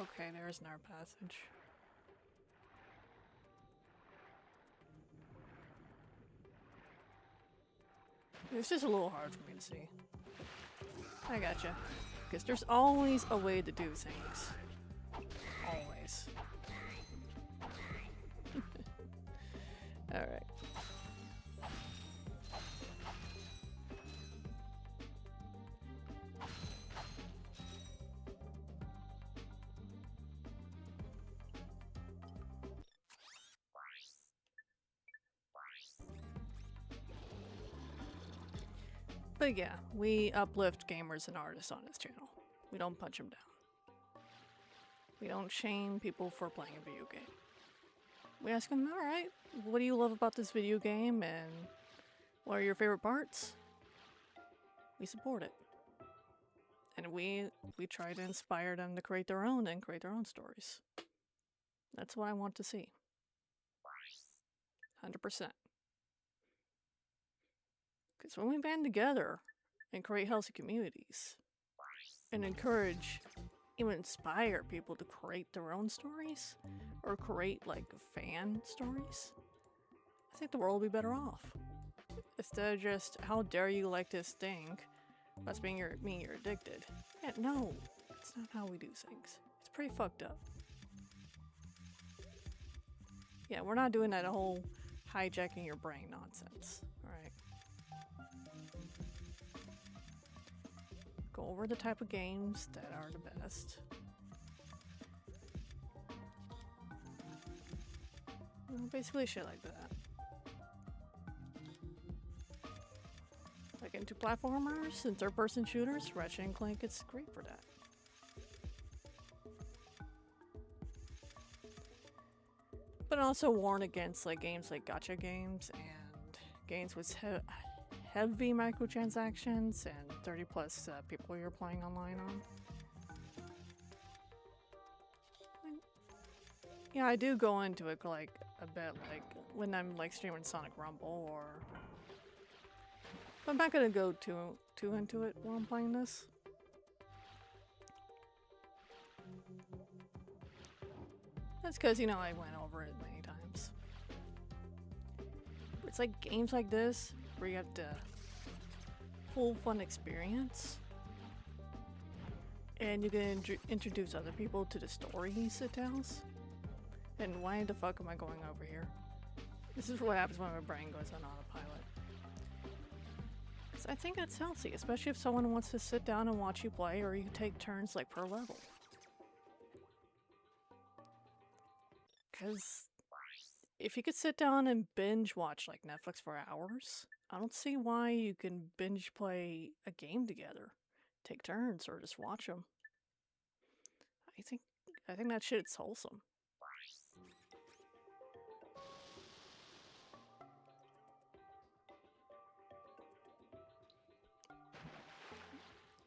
Okay, there's an air passage. It's just a little hard for me to see. I gotcha. Because there's always a way to do things. Always. Alright. But yeah, we uplift gamers and artists on this channel. We don't punch them down. We don't shame people for playing a video game. We ask them, alright, what do you love about this video game and what are your favorite parts? We support it. And we try to inspire them to create their own and create their own stories. That's what I want to see. 100%. Because when we band together and create healthy communities and encourage, even inspire people to create their own stories or create like fan stories, I think the world will be better off. Instead of just, how dare you like this thing? That's mean you're addicted. Yeah, no, that's not how we do things. It's pretty fucked up. Yeah, we're not doing that whole hijacking your brain nonsense, alright? Go over the type of games that are the best. Basically shit like that. Like into platformers and third-person shooters, Ratchet and Clank is great for that. But also warn against like games like gacha games and games with heavy microtransactions and 30 plus people you're playing online on. Yeah, I do go into it like a bit, like when I'm like streaming Sonic Rumble, or I'm not gonna go too into it while I'm playing this. That's because, you know, I went over it many times. It's like games like this where you have to full fun experience, and you can introduce other people to the stories it tells. And why the fuck am I going over here? This is what happens when my brain goes on autopilot. Because I think that's healthy, especially if someone wants to sit down and watch you play, or you take turns like per level. Because if you could sit down and binge watch like Netflix for hours, I don't see why you can binge play a game together. Take turns or just watch them. I think that shit's wholesome.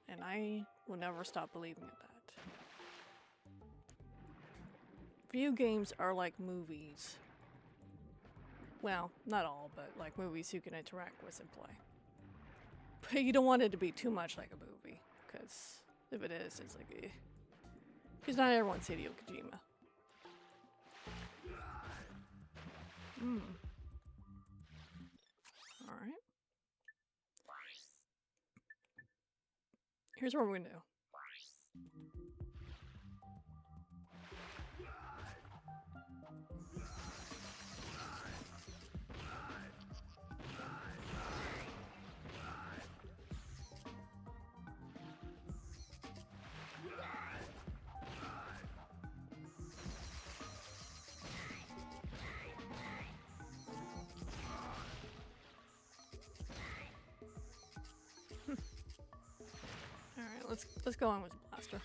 And I will never stop believing in that. Video games are like movies. Well, not all, but like movies you can interact with and play. But you don't want it to be too much like a movie, because if it is, it's like eh. Because not everyone's Hideo Kojima. Alright. Here's what we're gonna do. Alright, let's go on with the blaster.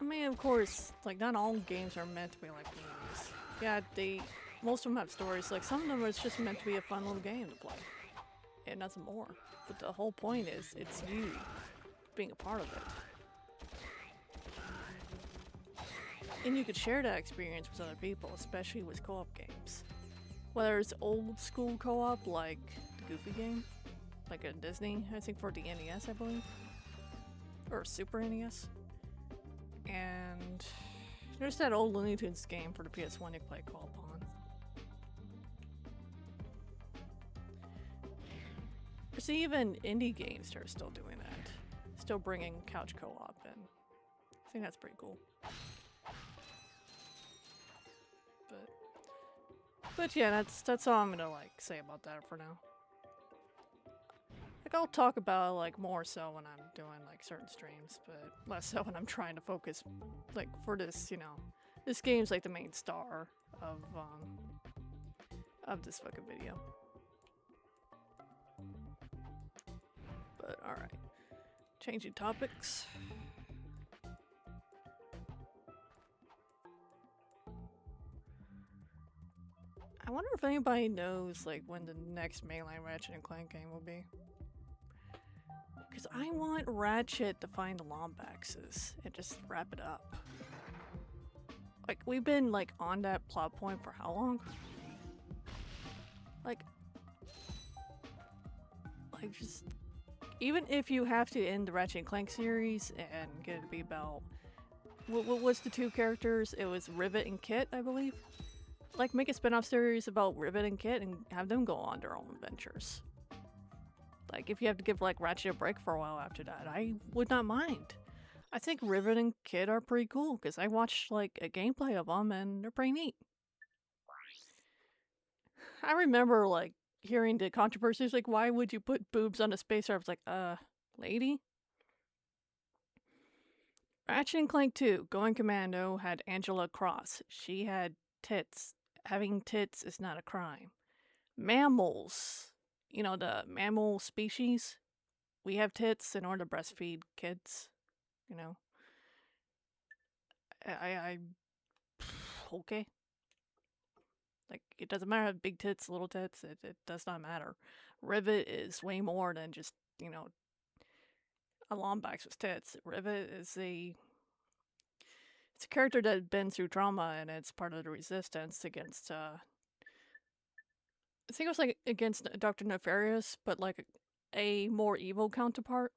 I mean, of course, like not all games are meant to be like movies. Yeah, most of them have stories. Like some of them it's just meant to be a fun little game to play, and nothing more. But the whole point is, it's you being a part of it. And you could share that experience with other people, especially with co-op games. Whether it's old school co-op like the Goofy game, like a Disney, I think for the NES, I believe, or Super NES. And there's that old Looney Tunes game for the PS1 you play co-op on. There's even indie games that are still doing that, still bringing couch co-op in. I think that's pretty cool. But yeah, that's all I'm gonna like say about that for now. Like, I'll talk about it, like, more so when I'm doing, like, certain streams, but less so when I'm trying to focus, like, for this, you know, this game's, like, the main star of this fucking video. But, alright. Changing topics. I wonder if anybody knows, like, when the next mainline Ratchet and Clank game will be. Because I want Ratchet to find the Lombaxes and just wrap it up. Like, we've been, like, on that plot point for how long? Like, just... Even if you have to end the Ratchet and Clank series and get it to be about... What was the two characters? It was Rivet and Kit, I believe? Like, make a spin-off series about Rivet and Kit and have them go on their own adventures. Like, if you have to give, like, Ratchet a break for a while after that, I would not mind. I think Rivet and Kit are pretty cool, because I watched, like, a gameplay of them, and they're pretty neat. I remember, like, hearing the controversies, like, why would you put boobs on a spacer? I was like, lady? Ratchet and Clank 2, Going Commando, had Angela Cross. She had tits. Having tits is not a crime. Mammals. You know, the mammal species. We have tits in order to breastfeed kids. You know. Okay. Like, it doesn't matter if big tits, little tits. It does not matter. Rivet is way more than just, you know, a Lombax with tits. Rivet is it's a character that had been through trauma, and it's part of the resistance against, I think it was, like, against Dr. Nefarious, but, like, a more evil counterpart.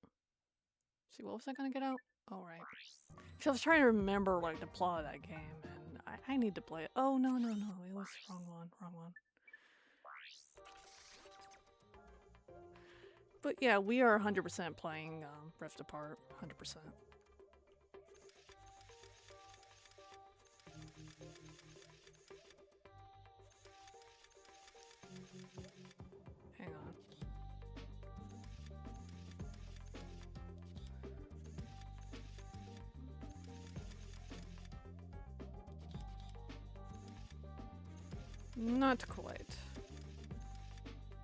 See, what was I gonna get out? Oh, right. So I was trying to remember, like, the plot of that game, and I need to play it. Oh, no, it was wrong one. But yeah, we are 100% playing Rift Apart, 100%. Hang on. Not quite.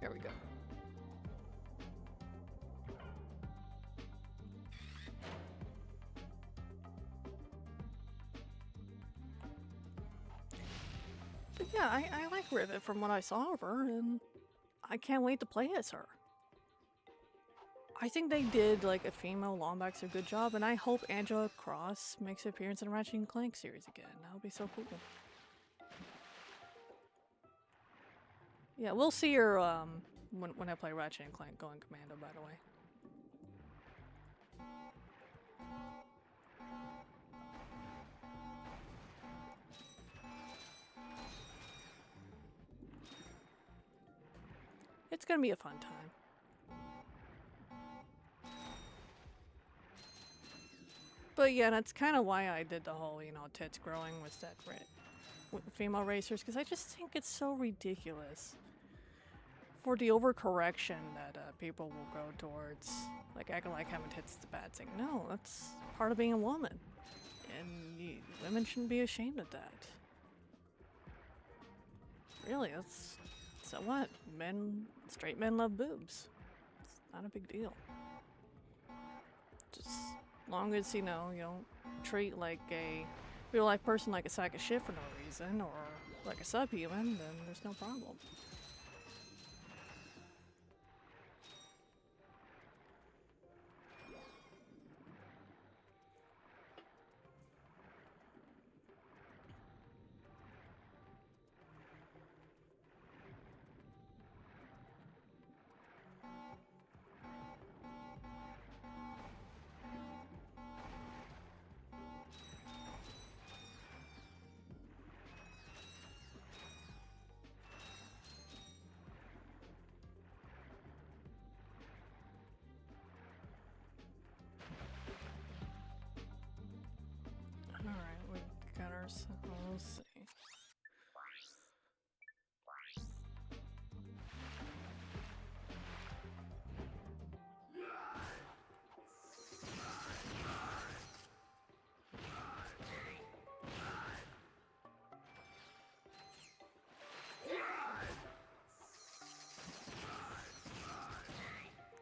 There we go. But yeah, I like Rivet from what I saw of her, and I can't wait to play as her. I think they did, like, a female Lombax a good job, and I hope Angela Cross makes an appearance in the Ratchet and Clank series again. That would be so cool. Yeah, we'll see her when I play Ratchet and Clank Going Commando, by the way. It's gonna be a fun time. But yeah, that's kind of why I did the whole, you know, tits growing with that with female racers, because I just think it's so ridiculous. For the overcorrection that people will go towards, like, acting like having tits is a bad thing. No, that's part of being a woman. And women shouldn't be ashamed of that. Really, so what? Straight men love boobs. It's not a big deal. Just as long as, you know, you don't treat, like, a real-life person like a sack of shit for no reason, or like a subhuman, then there's no problem.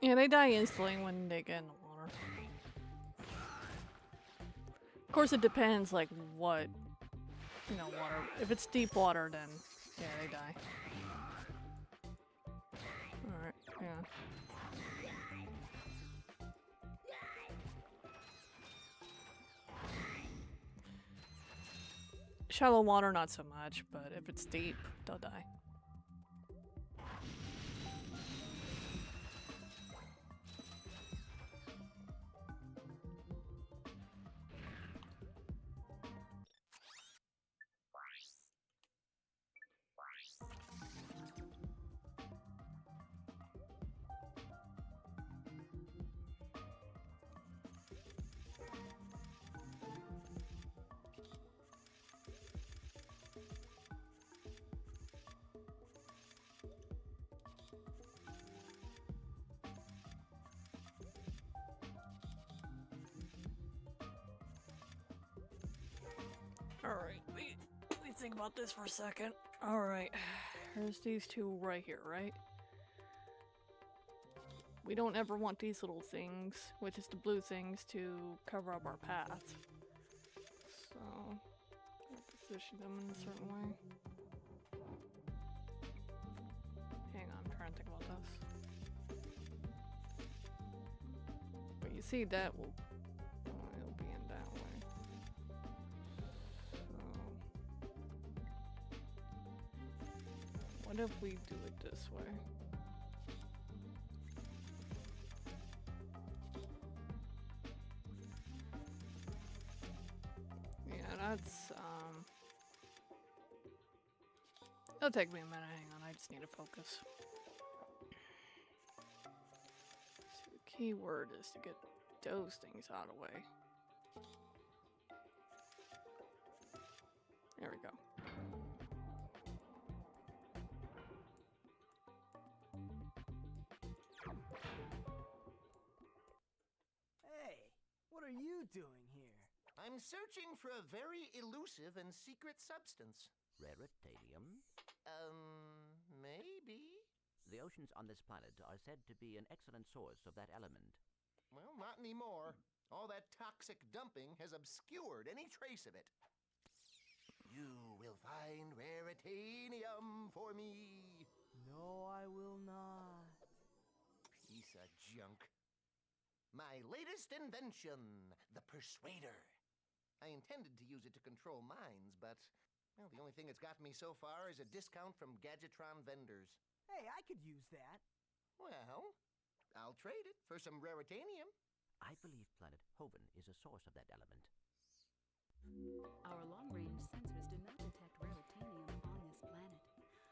Yeah, they die instantly when they get in the water. Of course, it depends, like, what, you know, water. If it's deep water, then, yeah, they die. Alright, yeah. Shallow water, not so much, but if it's deep, they'll die. Alright, let me think about this for a second. Alright, there's these two right here, right? We don't ever want these little things, which is the blue things, to cover up our path. So, position them in a certain way. Hang on, I'm trying to think about this. But you see that will, it'll be in that way. What if we do it this way? Yeah, that's, it'll take me a minute, hang on, I just need to focus. So the key word is to get those things out of the way. There we go. What are you doing here? I'm searching for a very elusive and secret substance. Raritanium? Maybe? The oceans on this planet are said to be an excellent source of that element. Well, not anymore. All that toxic dumping has obscured any trace of it. You will find Raritanium for me. No, I will not. Piece of junk. My latest invention, the Persuader. I intended to use it to control minds, but, well, the only thing it's gotten me so far is a discount from Gadgetron vendors. Hey, I could use that. Well, I'll trade it for some Raritanium. I believe planet Hoven is a source of that element. Our long-range sensors do not detect raritanium on this planet.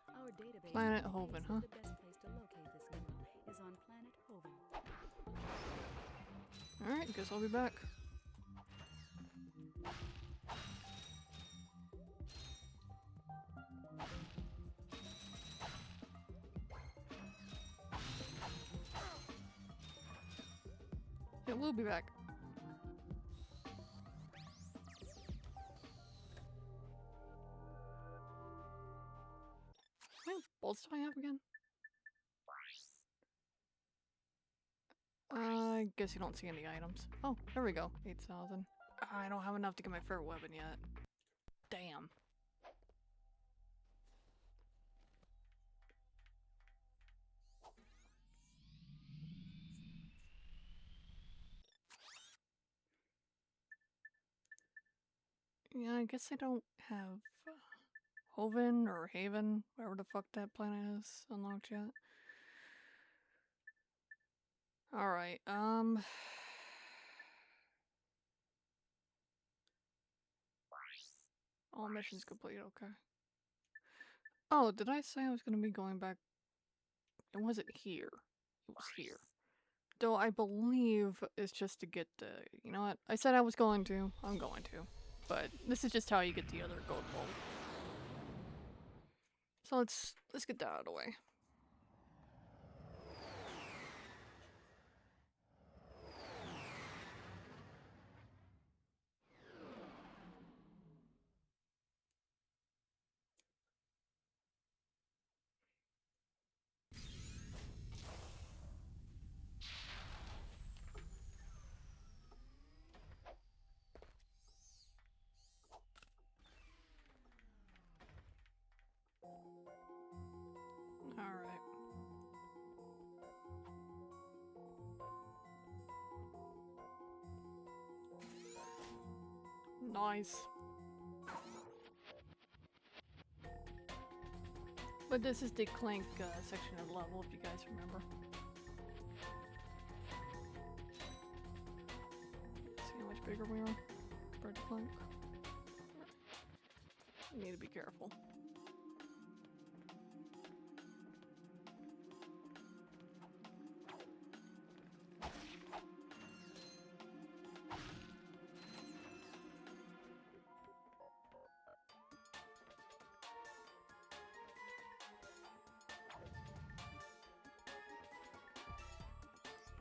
Our database Planet indicates Hoven, that huh? the best place to locate this mineral is on planet Hoven. Alright, guess I'll be back. Yeah, we'll be back. How many bolts do I have again? I guess you don't see any items. Oh, there we go. 8,000. I don't have enough to get my favorite weapon yet. Damn. Yeah, I guess I don't have Hoven or Haven, whatever the fuck that planet is, unlocked yet. Alright, all missions complete, okay. Oh, did I say I was gonna be going back? It wasn't here. It was here. Though I believe it's just to get the... You know what? I said I was going to. I'm going to. But this is just how you get the other gold bolt. So let's get that out of the way. Nice. But this is the Clank section of the level, if you guys remember. See how much bigger we are compared to Clank? You need to be careful.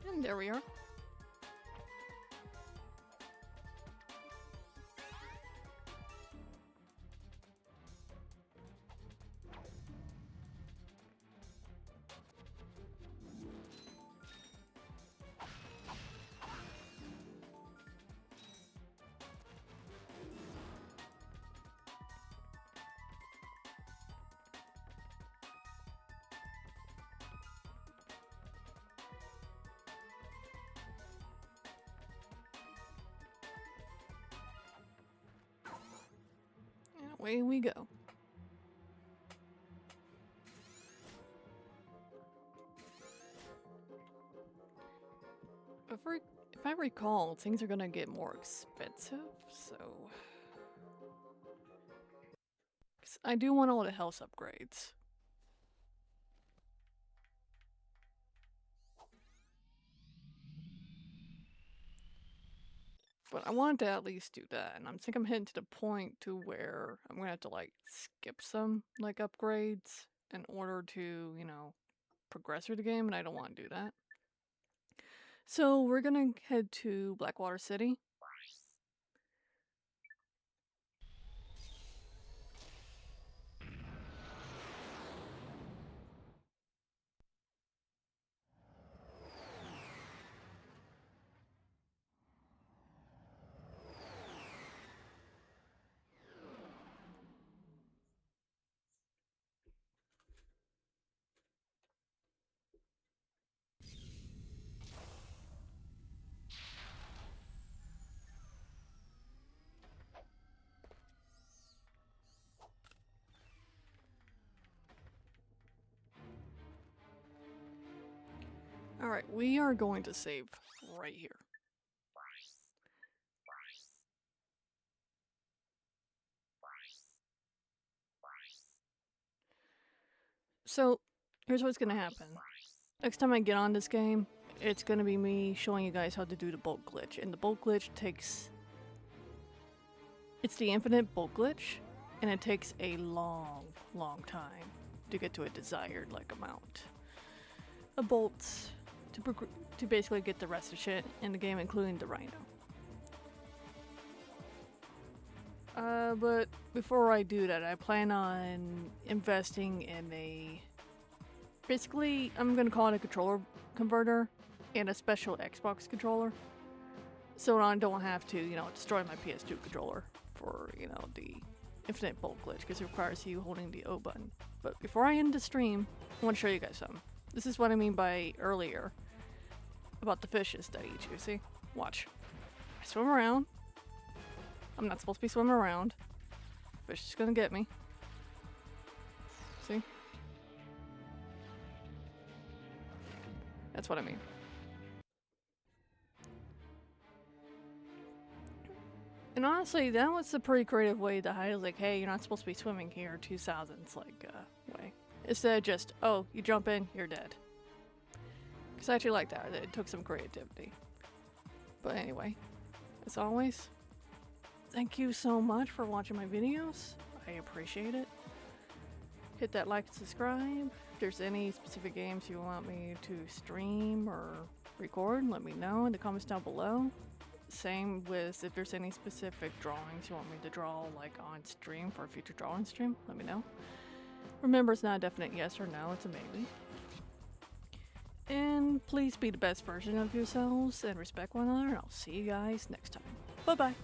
And there we are. Away we go. If I recall, things are gonna get more expensive, so... 'Cause I do want all the health upgrades. But I wanted to at least do that, and I think I'm heading to the point to where I'm gonna have to like skip some like upgrades in order to, you know, progress through the game, and I don't want to do that. So we're gonna head to Blackwater City. Alright, we are going to save right here. So, here's what's gonna happen. Next time I get on this game, it's gonna be me showing you guys how to do the bolt glitch. And the bolt glitch takes... It's the infinite bolt glitch, and it takes a long, long time to get to a desired, like, amount of bolts to basically get the rest of shit in the game, including the rhino. But before I do that, I plan on investing in a... Basically, I'm gonna call it a controller converter and a special Xbox controller. So I don't have to, you know, destroy my PS2 controller for, you know, the infinite bolt glitch, because it requires you holding the O button. But before I end the stream, I want to show you guys something. This is what I mean by earlier about the fishes that eat you. See? Watch. I swim around. I'm not supposed to be swimming around. Fish is gonna get me. See? That's what I mean. And honestly, that was a pretty creative way to hide, like, hey, you're not supposed to be swimming here, 2000s, like, way. Instead of just, oh, you jump in, you're dead. Because I actually like that. It took some creativity. But anyway, as always, thank you so much for watching my videos. I appreciate it. Hit that like and subscribe. If there's any specific games you want me to stream or record, let me know in the comments down below. Same with if there's any specific drawings you want me to draw, like on stream for a future drawing stream, let me know. Remember, it's not a definite yes or no, it's a maybe. And please be the best version of yourselves and respect one another, and I'll see you guys next time. Bye bye.